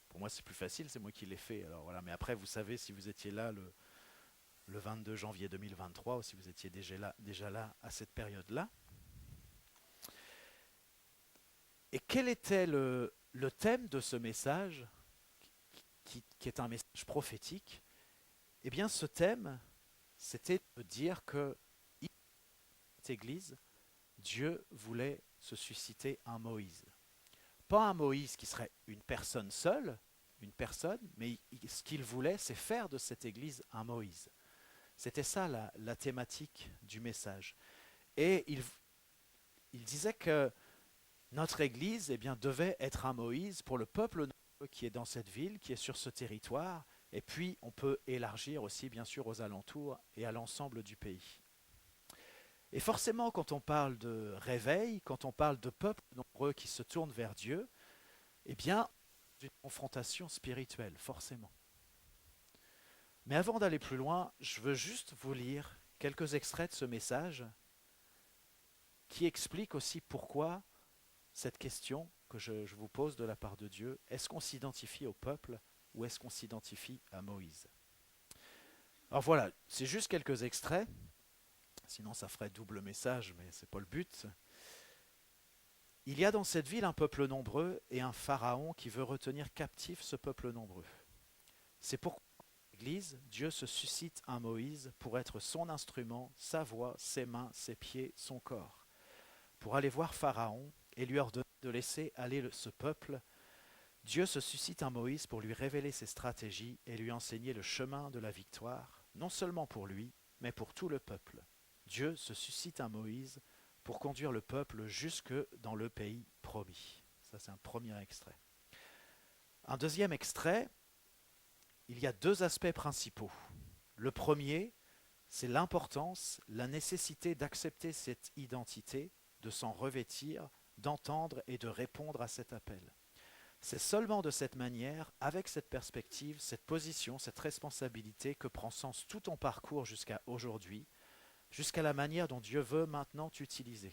Pour moi, c'est plus facile, c'est moi qui l'ai fait. Alors voilà, mais après, vous savez si vous étiez là le 22 janvier 2023 ou si vous étiez déjà là à cette période-là. Et quel était le thème de ce message, qui est un message prophétique? Eh bien, ce thème, c'était de dire que cette Église, Dieu voulait se susciter un Moïse. Pas un Moïse qui serait une personne seule, mais ce qu'il voulait, c'est faire de cette Église un Moïse. C'était ça la thématique du message. Et il disait que notre Église devait être un Moïse pour le peuple qui est dans cette ville, qui est sur ce territoire, et puis on peut élargir aussi bien sûr aux alentours et à l'ensemble du pays. Et forcément, quand on parle de réveil, quand on parle de peuples nombreux qui se tournent vers Dieu, eh bien, une confrontation spirituelle, forcément. Mais avant d'aller plus loin, je veux juste vous lire quelques extraits de ce message qui explique aussi pourquoi cette question que je vous pose de la part de Dieu, est-ce qu'on s'identifie au peuple ou est-ce qu'on s'identifie à Moïse? Alors voilà, c'est juste quelques extraits, sinon ça ferait double message, mais ce n'est pas le but. Il y a dans cette ville un peuple nombreux et un pharaon qui veut retenir captif ce peuple nombreux. C'est pourquoi l'Église, Dieu se suscite un Moïse pour être son instrument, sa voix, ses mains, ses pieds, son corps, pour aller voir Pharaon et lui ordonner de laisser aller ce peuple. Dieu se suscite un Moïse pour lui révéler ses stratégies et lui enseigner le chemin de la victoire, non seulement pour lui, mais pour tout le peuple. Dieu se suscite un Moïse pour conduire le peuple jusque dans le pays promis. Ça, c'est un premier extrait. Un deuxième extrait, il y a deux aspects principaux. Le premier, c'est l'importance, la nécessité d'accepter cette identité, de s'en revêtir, d'entendre et de répondre à cet appel. C'est seulement de cette manière, avec cette perspective, cette position, cette responsabilité que prend sens tout ton parcours jusqu'à aujourd'hui, jusqu'à la manière dont Dieu veut maintenant t'utiliser.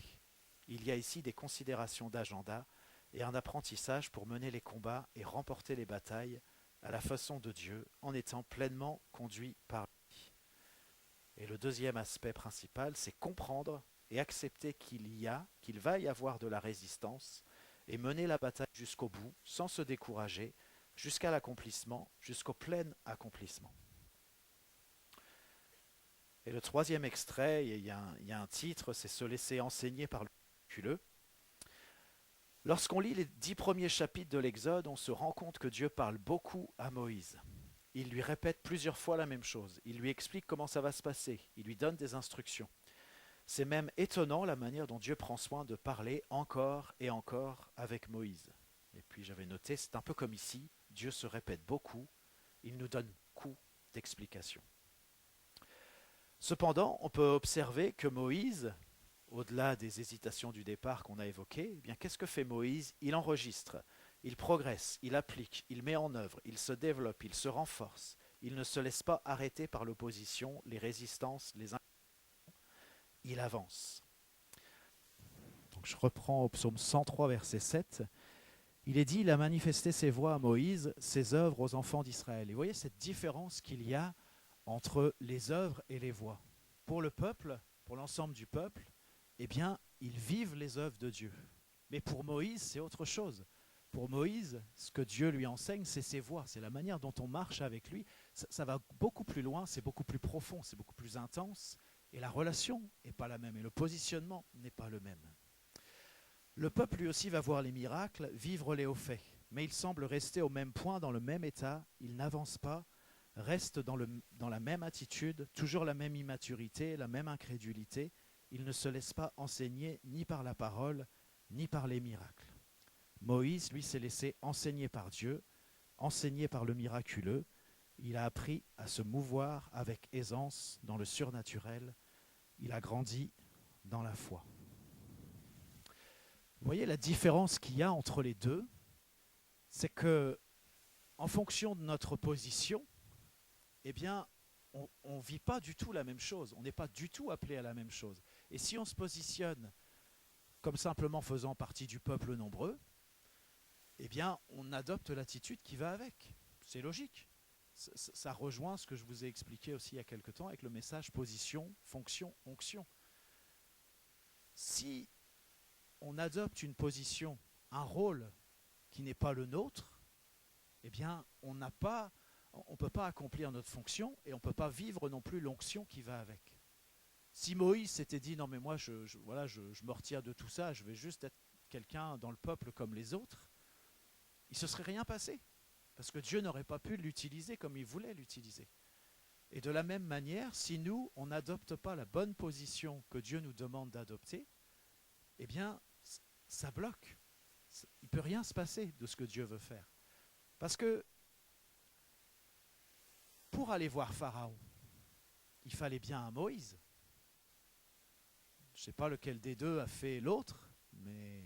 Il y a ici des considérations d'agenda et un apprentissage pour mener les combats et remporter les batailles à la façon de Dieu en étant pleinement conduit par lui. Et le deuxième aspect principal, c'est comprendre et accepter qu'il va y avoir de la résistance et mener la bataille jusqu'au bout sans se décourager, jusqu'à l'accomplissement, jusqu'au plein accomplissement. Et le troisième extrait, il y a un titre, c'est Se laisser enseigner par le miraculeux. Lorsqu'on lit les 10 premiers chapitres de l'Exode, on se rend compte que Dieu parle beaucoup à Moïse. Il lui répète plusieurs fois la même chose. Il lui explique comment ça va se passer. Il lui donne des instructions. C'est même étonnant la manière dont Dieu prend soin de parler encore et encore avec Moïse. Et puis j'avais noté, c'est un peu comme ici, Dieu se répète beaucoup, il nous donne beaucoup d'explications. Cependant, on peut observer que Moïse, au-delà des hésitations du départ qu'on a évoquées, eh bien, qu'est-ce que fait Moïse? Il enregistre, il progresse, il applique, il met en œuvre, il se développe, il se renforce. Il ne se laisse pas arrêter par l'opposition, les résistances, les incompréhensions. Il avance. Donc je reprends au psaume 103, verset 7. Il est dit, il a manifesté ses voies à Moïse, ses œuvres aux enfants d'Israël. Et vous voyez cette différence qu'il y a entre les œuvres et les voix. Pour le peuple, pour l'ensemble du peuple, eh bien, ils vivent les œuvres de Dieu. Mais pour Moïse, c'est autre chose. Pour Moïse, ce que Dieu lui enseigne, c'est ses voies, c'est la manière dont on marche avec lui. Ça va beaucoup plus loin, c'est beaucoup plus profond, c'est beaucoup plus intense. Et la relation n'est pas la même, et le positionnement n'est pas le même. Le peuple lui aussi va voir les miracles, vivre les hauts faits. Mais il semble rester au même point, dans le même état, il n'avance pas, reste dans la même attitude, toujours la même immaturité, la même incrédulité, il ne se laisse pas enseigner ni par la parole, ni par les miracles. Moïse, lui, s'est laissé enseigner par Dieu, enseigné par le miraculeux. Il a appris à se mouvoir avec aisance dans le surnaturel. Il a grandi dans la foi. Vous voyez la différence qu'il y a entre les deux, c'est que en fonction de notre position, eh bien, on ne vit pas du tout la même chose. On n'est pas du tout appelé à la même chose. Et si on se positionne comme simplement faisant partie du peuple nombreux, eh bien, on adopte l'attitude qui va avec. C'est logique. Ça rejoint ce que je vous ai expliqué aussi il y a quelque temps avec le message position, fonction, onction. Si on adopte une position, un rôle qui n'est pas le nôtre, eh bien, on ne peut pas accomplir notre fonction et on ne peut pas vivre non plus l'onction qui va avec. Si Moïse s'était dit, non mais moi, je me retire de tout ça, je vais juste être quelqu'un dans le peuple comme les autres, il ne se serait rien passé, parce que Dieu n'aurait pas pu l'utiliser comme il voulait l'utiliser. Et de la même manière, si nous, on n'adopte pas la bonne position que Dieu nous demande d'adopter, eh bien, ça bloque. Il ne peut rien se passer de ce que Dieu veut faire. Parce que pour aller voir Pharaon, il fallait bien un Moïse. Je ne sais pas lequel des deux a fait l'autre, mais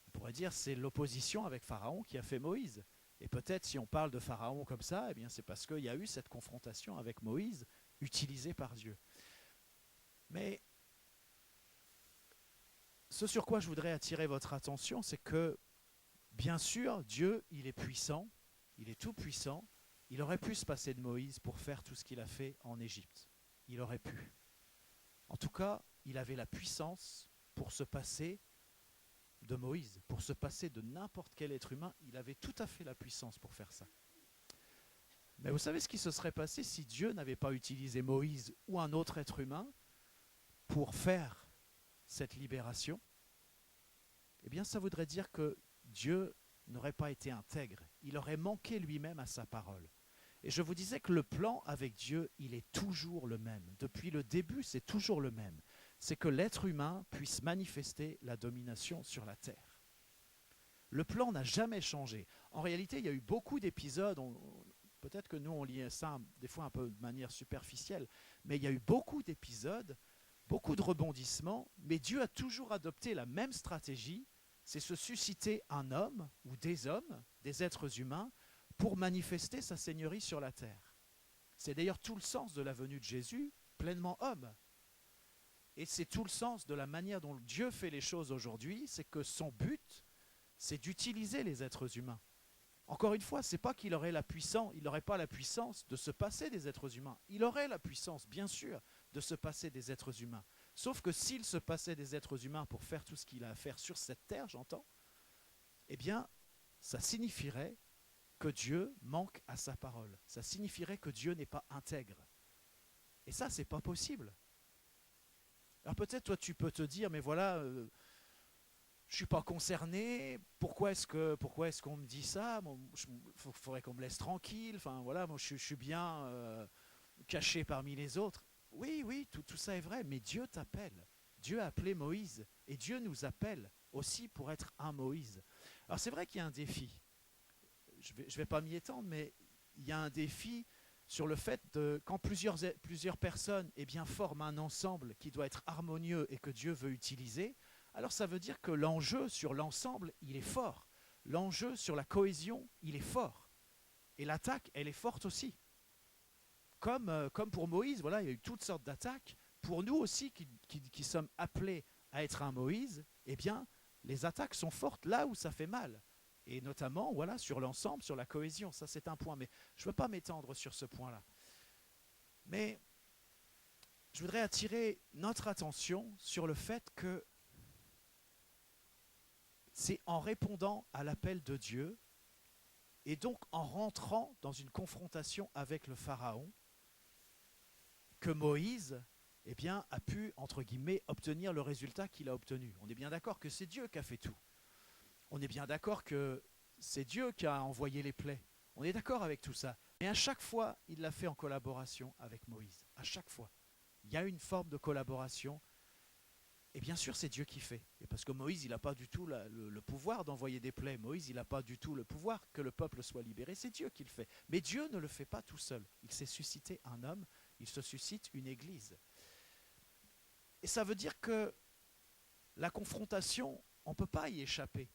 on pourrait dire que c'est l'opposition avec Pharaon qui a fait Moïse. Et peut-être si on parle de Pharaon comme ça, eh bien c'est parce qu'il y a eu cette confrontation avec Moïse utilisée par Dieu. Mais ce sur quoi je voudrais attirer votre attention, c'est que bien sûr, Dieu, il est puissant, il est tout puissant. Il aurait pu se passer de Moïse pour faire tout ce qu'il a fait en Égypte. Il aurait pu. En tout cas, il avait la puissance pour se passer de Moïse, pour se passer de n'importe quel être humain. Il avait tout à fait la puissance pour faire ça. Mais vous savez ce qui se serait passé si Dieu n'avait pas utilisé Moïse ou un autre être humain pour faire cette libération? Eh bien, ça voudrait dire que Dieu n'aurait pas été intègre. Il aurait manqué lui-même à sa parole. Et je vous disais que le plan avec Dieu, il est toujours le même. Depuis le début, c'est toujours le même. C'est que l'être humain puisse manifester la domination sur la terre. Le plan n'a jamais changé. En réalité, il y a eu beaucoup d'épisodes, peut-être que nous on lit ça des fois un peu de manière superficielle, mais il y a eu beaucoup d'épisodes, beaucoup de rebondissements, mais Dieu a toujours adopté la même stratégie, c'est se susciter un homme ou des hommes, des êtres humains, pour manifester sa seigneurie sur la terre. C'est d'ailleurs tout le sens de la venue de Jésus, pleinement homme. Et c'est tout le sens de la manière dont Dieu fait les choses aujourd'hui, c'est que son but, c'est d'utiliser les êtres humains. Encore une fois, ce n'est pas qu'il aurait la puissance, il n'aurait pas la puissance de se passer des êtres humains. Il aurait la puissance, bien sûr, de se passer des êtres humains. Sauf que s'il se passait des êtres humains pour faire tout ce qu'il a à faire sur cette terre, j'entends, eh bien, ça signifierait que Dieu manque à sa parole. Ça signifierait que Dieu n'est pas intègre. Et ça, c'est pas possible. Alors peut-être toi, tu peux te dire, mais voilà, je suis pas concerné. Pourquoi est-ce qu'on me dit ça? Faudrait qu'on me laisse tranquille. Enfin voilà, moi je suis bien caché parmi les autres. Oui, tout ça est vrai, mais Dieu t'appelle. Dieu a appelé Moïse et Dieu nous appelle aussi pour être un Moïse. Alors c'est vrai qu'il y a un défi. Je vais pas m'y étendre, mais il y a un défi sur le fait que quand plusieurs personnes eh bien, forment un ensemble qui doit être harmonieux et que Dieu veut utiliser, alors ça veut dire que l'enjeu sur l'ensemble, il est fort. L'enjeu sur la cohésion, il est fort. Et l'attaque, elle est forte aussi. Comme pour Moïse, voilà, il y a eu toutes sortes d'attaques. Pour nous aussi, qui sommes appelés à être un Moïse, eh bien, les attaques sont fortes là où ça fait mal. Et notamment, voilà, sur l'ensemble, sur la cohésion. Ça, c'est un point. Mais je ne veux pas m'étendre sur ce point-là. Mais je voudrais attirer notre attention sur le fait que c'est en répondant à l'appel de Dieu et donc en rentrant dans une confrontation avec le Pharaon que Moïse eh bien, a pu, entre guillemets, obtenir le résultat qu'il a obtenu. On est bien d'accord que c'est Dieu qui a fait tout. On est bien d'accord que c'est Dieu qui a envoyé les plaies. On est d'accord avec tout ça. Mais à chaque fois, il l'a fait en collaboration avec Moïse. À chaque fois. Il y a une forme de collaboration bien sûr, c'est Dieu qui fait. Et parce que Moïse, il n'a pas du tout le pouvoir d'envoyer des plaies. Moïse, il n'a pas du tout le pouvoir que le peuple soit libéré. C'est Dieu qui le fait. Mais Dieu ne le fait pas tout seul. Il s'est suscité un homme, il se suscite une église. Et ça veut dire que la confrontation, on ne peut pas y échapper.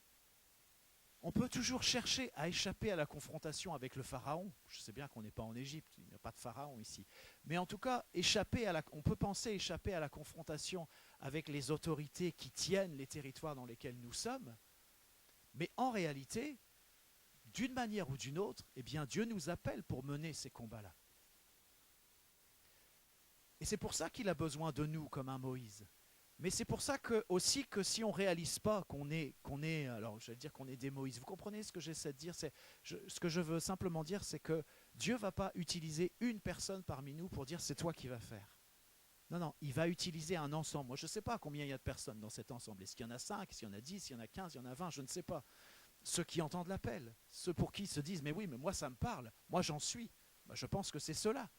On peut toujours chercher à échapper à la confrontation avec le pharaon. Je sais bien qu'on n'est pas en Égypte, il n'y a pas de pharaon ici. Mais en tout cas, on peut penser échapper à la confrontation avec les autorités qui tiennent les territoires dans lesquels nous sommes. Mais en réalité, d'une manière ou d'une autre, eh bien, Dieu nous appelle pour mener ces combats-là. Et c'est pour ça qu'il a besoin de nous comme un Moïse. Mais c'est pour ça aussi que si on ne réalise pas alors je vais dire qu'on est des Moïse, vous comprenez ce que j'essaie de dire, ce que je veux simplement dire, c'est que Dieu ne va pas utiliser une personne parmi nous pour dire c'est toi qui vas faire. Non, non, il va utiliser un ensemble. Moi, je ne sais pas combien il y a de personnes dans cet ensemble. Est-ce qu'il y en a 5, est-ce qu'il y en a 10, est-ce qu'il y en a 15, il y en a 20, je ne sais pas. Ceux qui entendent l'appel, ceux pour qui se disent mais oui, mais moi ça me parle, moi j'en suis. Ben, je pense que c'est cela.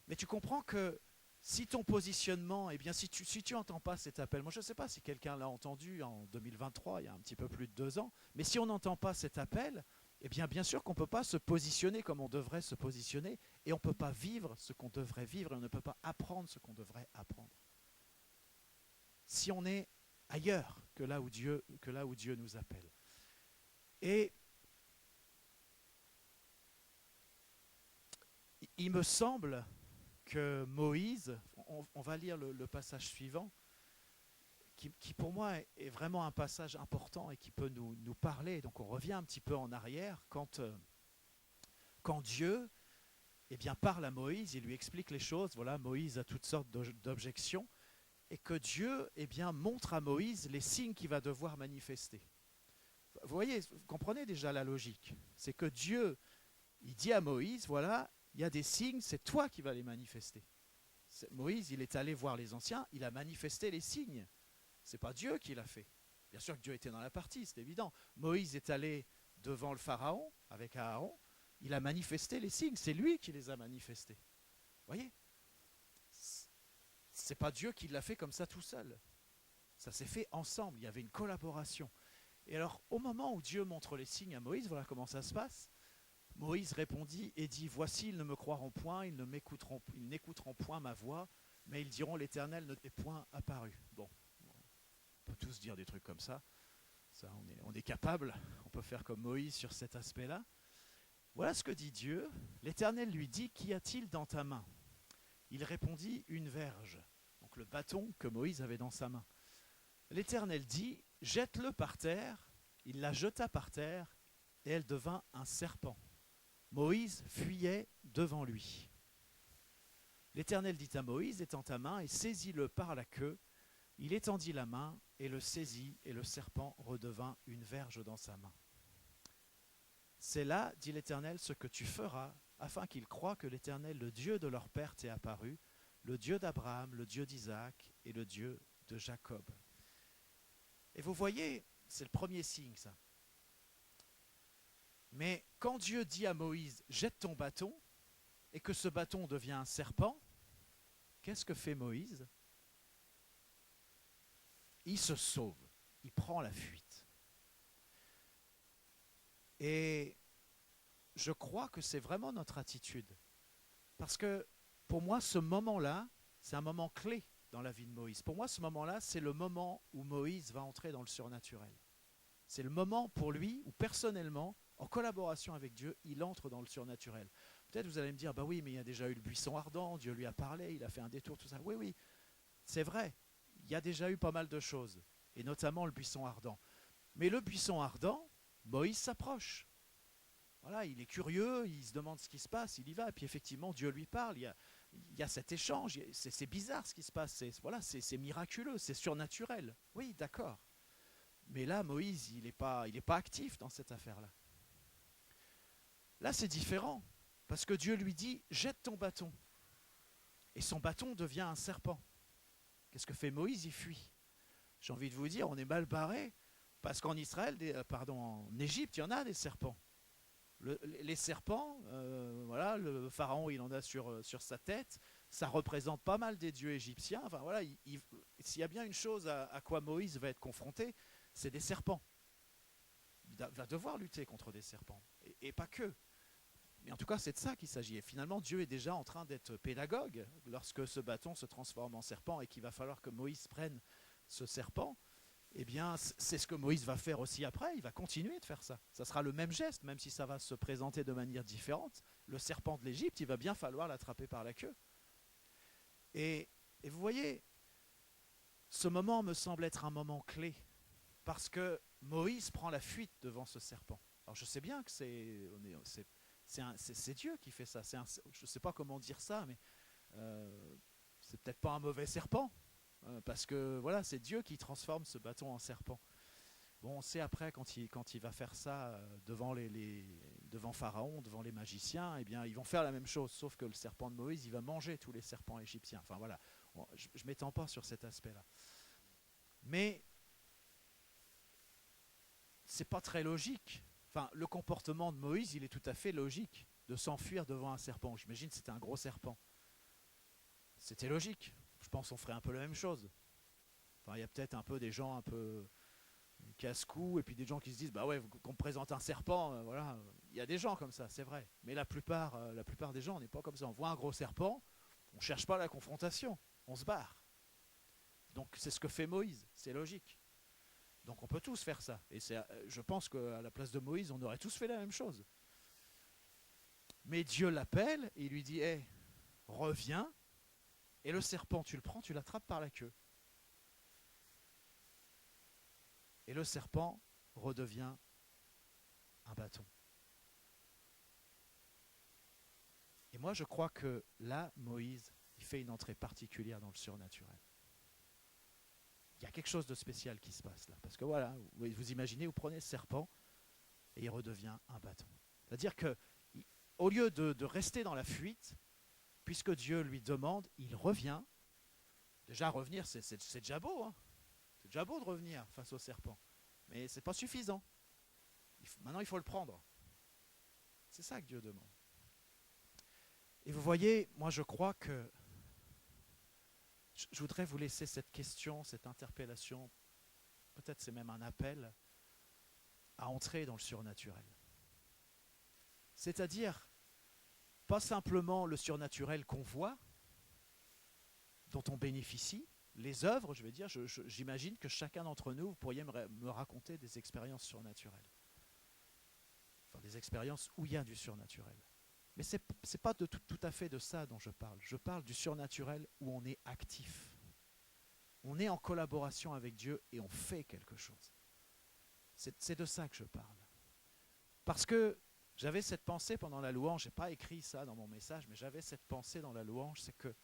Mais tu comprends que si ton positionnement, eh bien, si tu n'entends pas cet appel, moi je ne sais pas si quelqu'un l'a entendu en 2023, il y a un petit peu plus de 2 ans, mais si on n'entend pas cet appel, eh bien sûr qu'on ne peut pas se positionner comme on devrait se positionner, et on ne peut pas vivre ce qu'on devrait vivre, et on ne peut pas apprendre ce qu'on devrait apprendre. Si on est ailleurs que là où Dieu nous appelle. Et il me semble que Moïse, on va lire le passage suivant, qui pour moi est vraiment un passage important et qui peut nous parler. Donc on revient un petit peu en arrière, quand Dieu parle à Moïse, il lui explique les choses, voilà, Moïse a toutes sortes d'objections, et que Dieu montre à Moïse les signes qu'il va devoir manifester. Vous voyez, vous comprenez déjà la logique. C'est que Dieu, il dit à Moïse, voilà, il y a des signes, c'est toi qui vas les manifester. Moïse, il est allé voir les anciens, il a manifesté les signes. Ce n'est pas Dieu qui l'a fait. Bien sûr que Dieu était dans la partie, c'est évident. Moïse est allé devant le Pharaon, avec Aaron, il a manifesté les signes, c'est lui qui les a manifestés. Vous voyez ? Ce n'est pas Dieu qui l'a fait comme ça tout seul. Ça s'est fait ensemble, il y avait une collaboration. Et alors, au moment où Dieu montre les signes à Moïse, voilà comment ça se passe. Moïse répondit et dit, voici, ils ne me croiront point, ils n'écouteront point ma voix, mais ils diront, l'Éternel ne t'est point apparu. Bon, on peut tous dire des trucs comme ça. Ça, on est capable, on peut faire comme Moïse sur cet aspect-là. Voilà ce que dit Dieu. L'Éternel lui dit, qu'y a-t-il dans ta main ? Il répondit, une verge, donc le bâton que Moïse avait dans sa main. L'Éternel dit, jette-le par terre. Il la jeta par terre et elle devint un serpent. Moïse fuyait devant lui. L'Éternel dit à Moïse, étends ta main et saisis-le par la queue. Il étendit la main et le saisit, et le serpent redevint une verge dans sa main. C'est là, dit l'Éternel, ce que tu feras, afin qu'ils croient que l'Éternel, le Dieu de leur père, t'est apparu, le Dieu d'Abraham, le Dieu d'Isaac et le Dieu de Jacob. Et vous voyez, c'est le premier signe, ça. Mais quand Dieu dit à Moïse, jette ton bâton, et que ce bâton devient un serpent, qu'est-ce que fait Moïse ? Il se sauve, il prend la fuite. Et je crois que c'est vraiment notre attitude. Parce que pour moi, ce moment-là, c'est un moment clé dans la vie de Moïse. Pour moi, ce moment-là, c'est le moment où Moïse va entrer dans le surnaturel. C'est le moment pour lui où personnellement, en collaboration avec Dieu, il entre dans le surnaturel. Peut-être vous allez me dire, bah oui, mais il y a déjà eu le buisson ardent, Dieu lui a parlé, il a fait un détour, tout ça. Oui, oui, c'est vrai, il y a déjà eu pas mal de choses, et notamment le buisson ardent. Mais le buisson ardent, Moïse s'approche. Voilà, il est curieux, il se demande ce qui se passe, il y va, et puis effectivement, Dieu lui parle, il y a cet échange, c'est bizarre ce qui se passe, c'est miraculeux, c'est surnaturel. Oui, d'accord. Mais là, Moïse, il n'est pas actif dans cette affaire-là. Là, c'est différent, parce que Dieu lui dit, jette ton bâton. Et son bâton devient un serpent. Qu'est-ce que fait Moïse ? Il fuit. J'ai envie de vous dire, on est mal barré, parce qu'en en Égypte, il y en a des serpents. Les serpents, voilà, le pharaon, il en a sur sa tête. ça représente pas mal des dieux égyptiens. Enfin voilà, s'il y a bien une chose à quoi Moïse va être confronté, c'est des serpents. Il va devoir lutter contre des serpents, et pas que. Mais en tout cas, c'est de ça qu'il s'agit. Et finalement, Dieu est déjà en train d'être pédagogue lorsque ce bâton se transforme en serpent et qu'il va falloir que Moïse prenne ce serpent. Eh bien, c'est ce que Moïse va faire aussi après. Il va continuer de faire ça. Ça sera le même geste, même si ça va se présenter de manière différente. Le serpent de l'Égypte, il va bien falloir l'attraper par la queue. Et vous voyez, ce moment me semble être un moment clé, parce que Moïse prend la fuite devant ce serpent. Alors je sais bien que c'est Dieu qui fait ça. Je ne sais pas comment dire ça, mais c'est peut-être pas un mauvais serpent, parce que voilà, c'est Dieu qui transforme ce bâton en serpent. Bon, on sait après, quand il va faire ça devant Pharaon, devant les magiciens, eh bien, ils vont faire la même chose, sauf que le serpent de Moïse, il va manger tous les serpents égyptiens. Enfin voilà, je ne m'étends pas sur cet aspect-là. Mais c'est pas très logique. Enfin, le comportement de Moïse, il est tout à fait logique, de s'enfuir devant un serpent. J'imagine que c'était un gros serpent. C'était logique. Je pense qu'on ferait un peu la même chose. Enfin, il y a peut-être un peu des gens un peu casse-cou, et puis des gens qui se disent, bah ouais, qu'on me présente un serpent, voilà. Il y a des gens comme ça, c'est vrai. Mais la plupart des gens, on n'est pas comme ça. On voit un gros serpent, on ne cherche pas la confrontation, on se barre. Donc c'est ce que fait Moïse, c'est logique. Donc on peut tous faire ça. Et je pense qu'à la place de Moïse, on aurait tous fait la même chose. Mais Dieu l'appelle et il lui dit, hey, reviens, et le serpent, tu le prends, tu l'attrapes par la queue. Et le serpent redevient un bâton. Et moi, je crois que là, Moïse, il fait une entrée particulière dans le surnaturel. Il y a quelque chose de spécial qui se passe là. Parce que voilà, vous imaginez, vous prenez le serpent et il redevient un bâton. C'est-à-dire qu'au lieu de rester dans la fuite, puisque Dieu lui demande, il revient. Déjà, revenir, c'est déjà beau. Hein. C'est déjà beau de revenir face au serpent. Mais ce n'est pas suffisant. Maintenant, il faut le prendre. C'est ça que Dieu demande. Et vous voyez, moi je crois que je voudrais vous laisser cette question, cette interpellation, peut-être c'est même un appel, à entrer dans le surnaturel. C'est-à-dire, pas simplement le surnaturel qu'on voit, dont on bénéficie, les œuvres, je vais dire, j'imagine que chacun d'entre nous, vous pourriez me raconter des expériences surnaturelles. Enfin, des expériences où il y a du surnaturel. Mais ce n'est pas tout à fait de ça dont je parle. Je parle du surnaturel où on est actif. On est en collaboration avec Dieu et on fait quelque chose. C'est de ça que je parle. Parce que j'avais cette pensée pendant la louange, je n'ai pas écrit ça dans mon message, mais j'avais cette pensée dans la louange, c'est que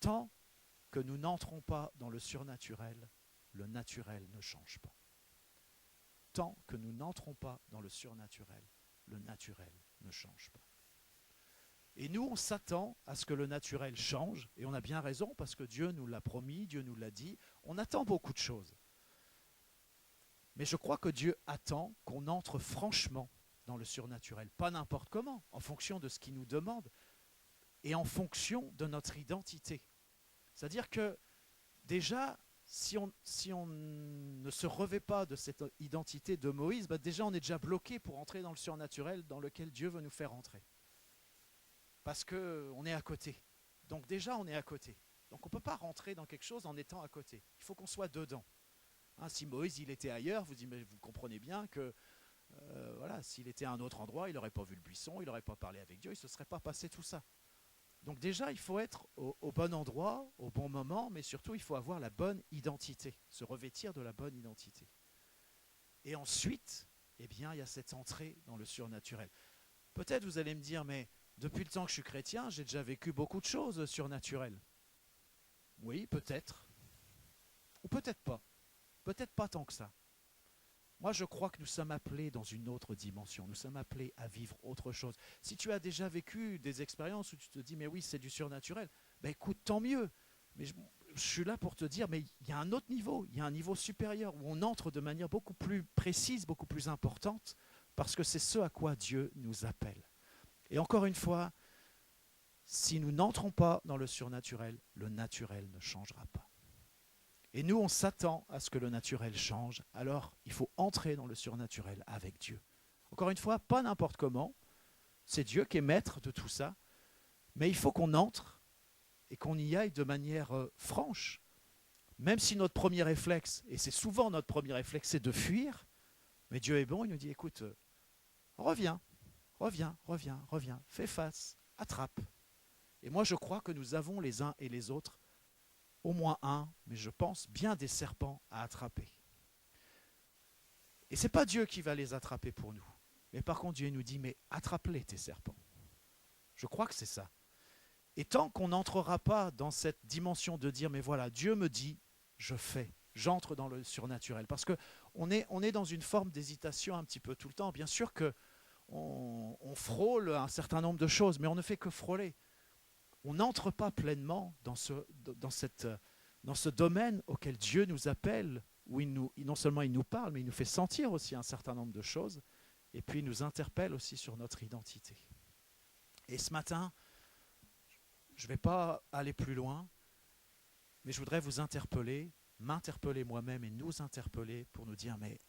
tant que nous n'entrons pas dans le surnaturel, le naturel ne change pas. Tant que nous n'entrons pas dans le surnaturel, le naturel ne change pas. Et nous, on s'attend à ce que le naturel change, et on a bien raison, parce que Dieu nous l'a promis, Dieu nous l'a dit, on attend beaucoup de choses. Mais je crois que Dieu attend qu'on entre franchement dans le surnaturel, pas n'importe comment, en fonction de ce qu'il nous demande, et en fonction de notre identité. C'est-à-dire que déjà, si on ne se revêt pas de cette identité de Moïse, déjà on est déjà bloqué pour entrer dans le surnaturel dans lequel Dieu veut nous faire entrer. Parce qu'on est à côté. Donc déjà, on est à côté. Donc on ne peut pas rentrer dans quelque chose en étant à côté. Il faut qu'on soit dedans. Hein, si Moïse il était ailleurs, vous comprenez bien que voilà, s'il était à un autre endroit, il n'aurait pas vu le buisson, il n'aurait pas parlé avec Dieu, il ne se serait pas passé tout ça. Donc déjà, il faut être au bon endroit, au bon moment, mais surtout, il faut avoir la bonne identité, se revêtir de la bonne identité. Et ensuite, eh bien, il y a cette entrée dans le surnaturel. Peut-être vous allez me dire, mais depuis le temps que je suis chrétien, j'ai déjà vécu beaucoup de choses surnaturelles. Oui, peut-être. Ou peut-être pas. Peut-être pas tant que ça. Moi, je crois que nous sommes appelés dans une autre dimension. Nous sommes appelés à vivre autre chose. Si tu as déjà vécu des expériences où tu te dis, mais oui, c'est du surnaturel, ben écoute, tant mieux. Mais je suis là pour te dire, mais il y a un autre niveau, il y a un niveau supérieur où on entre de manière beaucoup plus précise, beaucoup plus importante, parce que c'est ce à quoi Dieu nous appelle. Et encore une fois, si nous n'entrons pas dans le surnaturel, le naturel ne changera pas. Et nous, on s'attend à ce que le naturel change, alors il faut entrer dans le surnaturel avec Dieu. Encore une fois, pas n'importe comment, c'est Dieu qui est maître de tout ça, mais il faut qu'on entre et qu'on y aille de manière franche. Même si notre premier réflexe, et c'est souvent notre premier réflexe, c'est de fuir, mais Dieu est bon, il nous dit, écoute, reviens, fais face, attrape. Et moi je crois que nous avons les uns et les autres, au moins un, mais je pense bien des serpents à attraper. Et ce n'est pas Dieu qui va les attraper pour nous. Mais par contre, Dieu nous dit, mais attrape-les tes serpents. Je crois que c'est ça. Et tant qu'on n'entrera pas dans cette dimension de dire, mais voilà, Dieu me dit, je fais, j'entre dans le surnaturel. Parce qu'on est dans une forme d'hésitation un petit peu tout le temps. Bien sûr qu'on frôle un certain nombre de choses, mais on ne fait que frôler. On n'entre pas pleinement dans ce domaine auquel Dieu nous appelle, où non seulement il nous parle, mais il nous fait sentir aussi un certain nombre de choses, et puis il nous interpelle aussi sur notre identité. Et ce matin, je ne vais pas aller plus loin, mais je voudrais vous interpeller, m'interpeller moi-même et nous interpeller pour nous dire, mais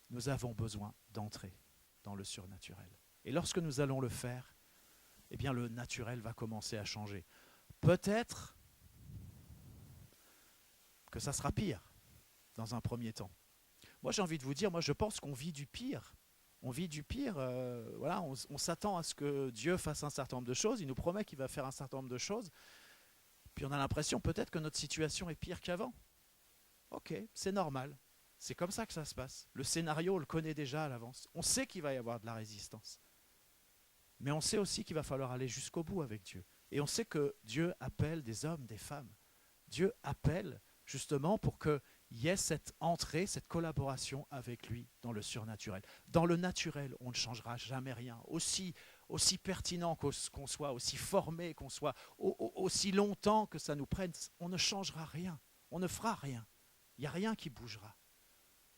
nous avons besoin d'entrer dans le surnaturel. Et lorsque nous allons le faire, eh bien le naturel va commencer à changer. Peut-être que ça sera pire dans un premier temps. Moi j'ai envie de vous dire, moi je pense qu'on vit du pire. On vit du pire, voilà, on s'attend à ce que Dieu fasse un certain nombre de choses, il nous promet qu'il va faire un certain nombre de choses, puis on a l'impression peut-être que notre situation est pire qu'avant. Ok, c'est normal, c'est comme ça que ça se passe. Le scénario, on le connaît déjà à l'avance. On sait qu'il va y avoir de la résistance. Mais on sait aussi qu'il va falloir aller jusqu'au bout avec Dieu. Et on sait que Dieu appelle des hommes, des femmes. Dieu appelle justement pour qu'il y ait cette entrée, cette collaboration avec lui dans le surnaturel. Dans le naturel, on ne changera jamais rien. Aussi pertinent qu'on soit, aussi formé qu'on soit, aussi longtemps que ça nous prenne, on ne changera rien. On ne fera rien. Il n'y a rien qui bougera.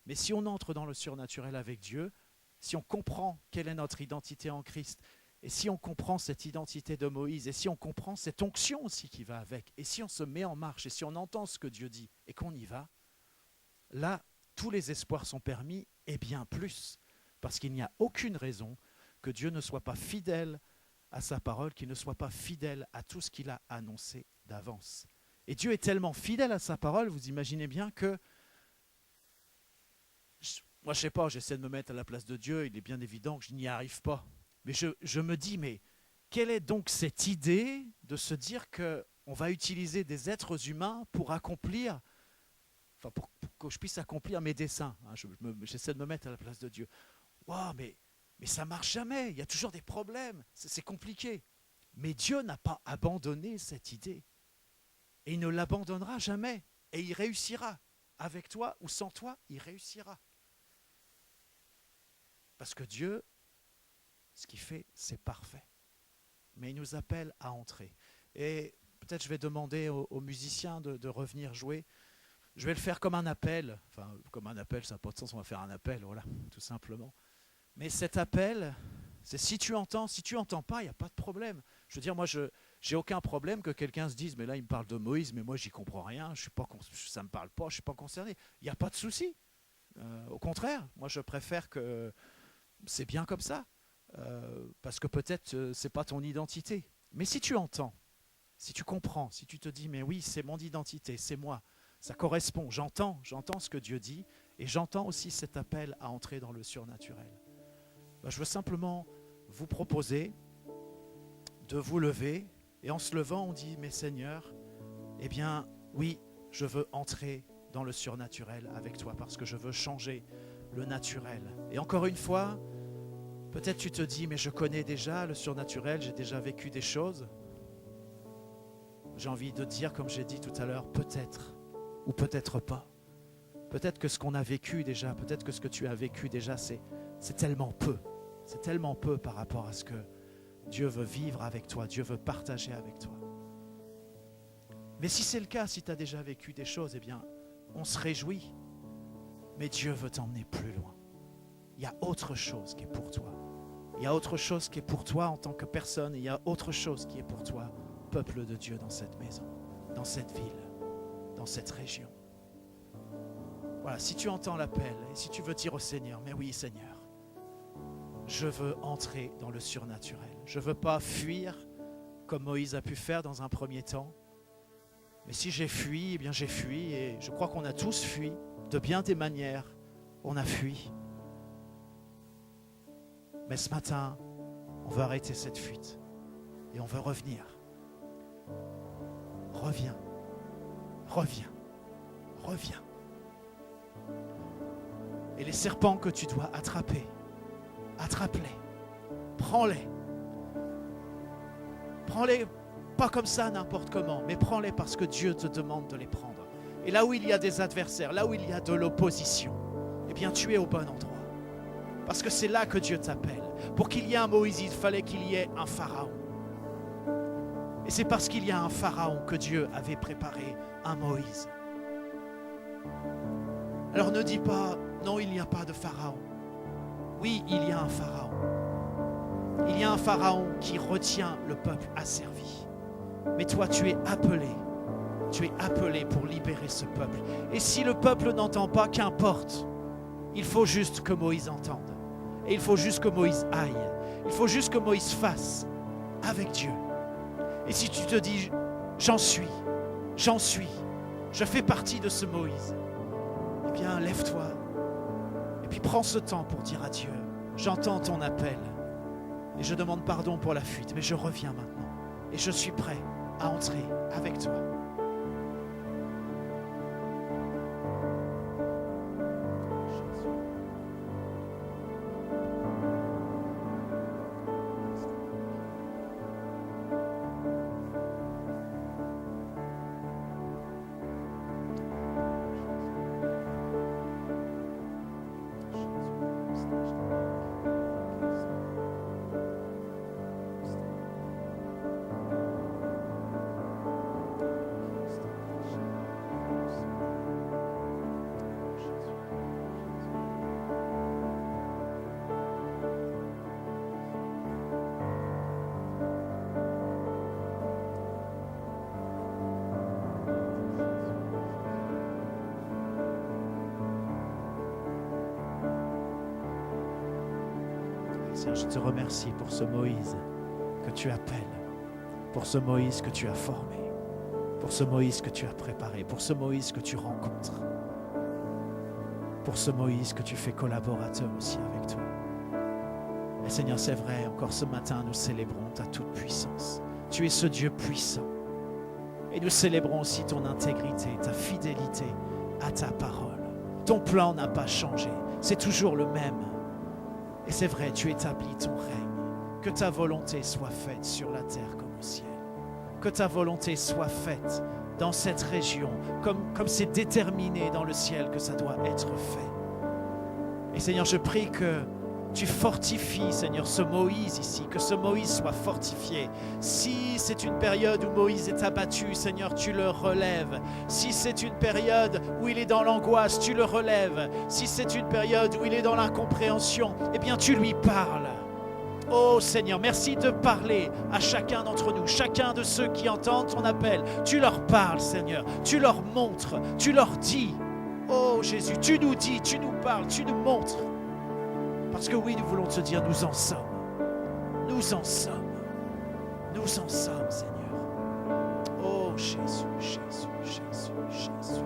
Mais si on entre dans le surnaturel avec Dieu, si on comprend quelle est notre identité en Christ, et si on comprend cette identité de Moïse, et si on comprend cette onction aussi qui va avec, et si on se met en marche, et si on entend ce que Dieu dit, et qu'on y va, là, tous les espoirs sont permis, et bien plus, parce qu'il n'y a aucune raison que Dieu ne soit pas fidèle à sa parole, qu'il ne soit pas fidèle à tout ce qu'il a annoncé d'avance. Et Dieu est tellement fidèle à sa parole, vous imaginez bien que, moi je ne sais pas, j'essaie de me mettre à la place de Dieu, il est bien évident que je n'y arrive pas. Mais je me dis, mais quelle est donc cette idée de se dire qu'on va utiliser des êtres humains pour accomplir, enfin pour que je puisse accomplir mes desseins, hein, j'essaie de me mettre à la place de Dieu. Wow, mais ça ne marche jamais, il y a toujours des problèmes, c'est compliqué. Mais Dieu n'a pas abandonné cette idée. Et il ne l'abandonnera jamais. Et il réussira. Avec toi ou sans toi, il réussira. Parce que Dieu, ce qu'il fait, c'est parfait. Mais il nous appelle à entrer. Et peut-être je vais demander aux musiciens de revenir jouer. Je vais le faire comme un appel. Enfin, comme un appel, ça n'a pas de sens, on va faire un appel, voilà, tout simplement. Mais cet appel, c'est si tu entends pas, il n'y a pas de problème. Je veux dire, moi, j'ai aucun problème que quelqu'un se dise, mais là, il me parle de Moïse, mais moi, j'y comprends rien, ça ne me parle pas, je ne suis pas concerné. Il n'y a pas de souci. Au contraire, moi, je préfère que c'est bien comme ça. Parce que peut-être c'est pas ton identité. Mais si tu entends, si tu comprends, si tu te dis mais oui c'est mon identité, c'est moi, ça correspond, j'entends ce que Dieu dit et j'entends aussi cet appel à entrer dans le surnaturel. Ben, je veux simplement vous proposer de vous lever et en se levant on dit mais Seigneur, eh bien oui je veux entrer dans le surnaturel avec toi parce que je veux changer le naturel. Et encore une fois, peut-être tu te dis, mais je connais déjà le surnaturel, j'ai déjà vécu des choses. J'ai envie de dire, comme j'ai dit tout à l'heure, peut-être ou peut-être pas. Peut-être que ce qu'on a vécu déjà, peut-être que ce que tu as vécu déjà, c'est tellement peu. C'est tellement peu par rapport à ce que Dieu veut vivre avec toi, Dieu veut partager avec toi. Mais si c'est le cas, si tu as déjà vécu des choses, eh bien, on se réjouit. Mais Dieu veut t'emmener plus loin. Il y a autre chose qui est pour toi. Il y a autre chose qui est pour toi en tant que personne. Il y a autre chose qui est pour toi, peuple de Dieu, dans cette maison, dans cette ville, dans cette région. Voilà, si tu entends l'appel et si tu veux dire au Seigneur, mais oui Seigneur, je veux entrer dans le surnaturel. Je ne veux pas fuir comme Moïse a pu faire dans un premier temps. Mais si j'ai fui, eh bien j'ai fui et je crois qu'on a tous fui de bien des manières. On a fui. Mais ce matin, on veut arrêter cette fuite et on veut revenir. Reviens, reviens, reviens. Et les serpents que tu dois attraper, attrape-les, prends-les. Prends-les pas comme ça, n'importe comment, mais prends-les parce que Dieu te demande de les prendre. Et là où il y a des adversaires, là où il y a de l'opposition, eh bien tu es au bon endroit. Parce que c'est là que Dieu t'appelle. Pour qu'il y ait un Moïse, il fallait qu'il y ait un Pharaon. Et c'est parce qu'il y a un Pharaon que Dieu avait préparé un Moïse. Alors ne dis pas, non, il n'y a pas de Pharaon. Oui, il y a un Pharaon. Il y a un Pharaon qui retient le peuple asservi. Mais toi, tu es appelé. Tu es appelé pour libérer ce peuple. Et si le peuple n'entend pas, qu'importe. Il faut juste que Moïse entende. Et il faut juste que Moïse aille. Il faut juste que Moïse fasse avec Dieu. Et si tu te dis, j'en suis, je fais partie de ce Moïse, eh bien, lève-toi. Et puis prends ce temps pour dire à Dieu, j'entends ton appel. Et je demande pardon pour la fuite, mais je reviens maintenant. Et je suis prêt à entrer avec toi. Seigneur, je te remercie pour ce Moïse que tu appelles, pour ce Moïse que tu as formé, pour ce Moïse que tu as préparé, pour ce Moïse que tu rencontres, pour ce Moïse que tu fais collaborateur aussi avec toi. Et Seigneur, c'est vrai, encore ce matin, nous célébrons ta toute puissance. Tu es ce Dieu puissant. Et nous célébrons aussi ton intégrité, ta fidélité à ta parole. Ton plan n'a pas changé, c'est toujours le même. Et c'est vrai, tu établis ton règne. Que ta volonté soit faite sur la terre comme au ciel. Que ta volonté soit faite dans cette région, comme c'est déterminé dans le ciel que ça doit être fait. Et Seigneur, je prie que tu fortifies, Seigneur, ce Moïse ici, que ce Moïse soit fortifié. Si c'est une période où Moïse est abattu, Seigneur, tu le relèves. Si c'est une période où il est dans l'angoisse, tu le relèves. Si c'est une période où il est dans l'incompréhension, eh bien, tu lui parles. Oh Seigneur, merci de parler à chacun d'entre nous, chacun de ceux qui entendent ton appel. Tu leur parles, Seigneur, tu leur montres, tu leur dis. Oh Jésus, tu nous dis, tu nous parles, tu nous montres. Parce que oui, nous voulons te dire, nous en sommes. Nous en sommes. Nous en sommes, Seigneur. Oh Jésus, Jésus, Jésus, Jésus.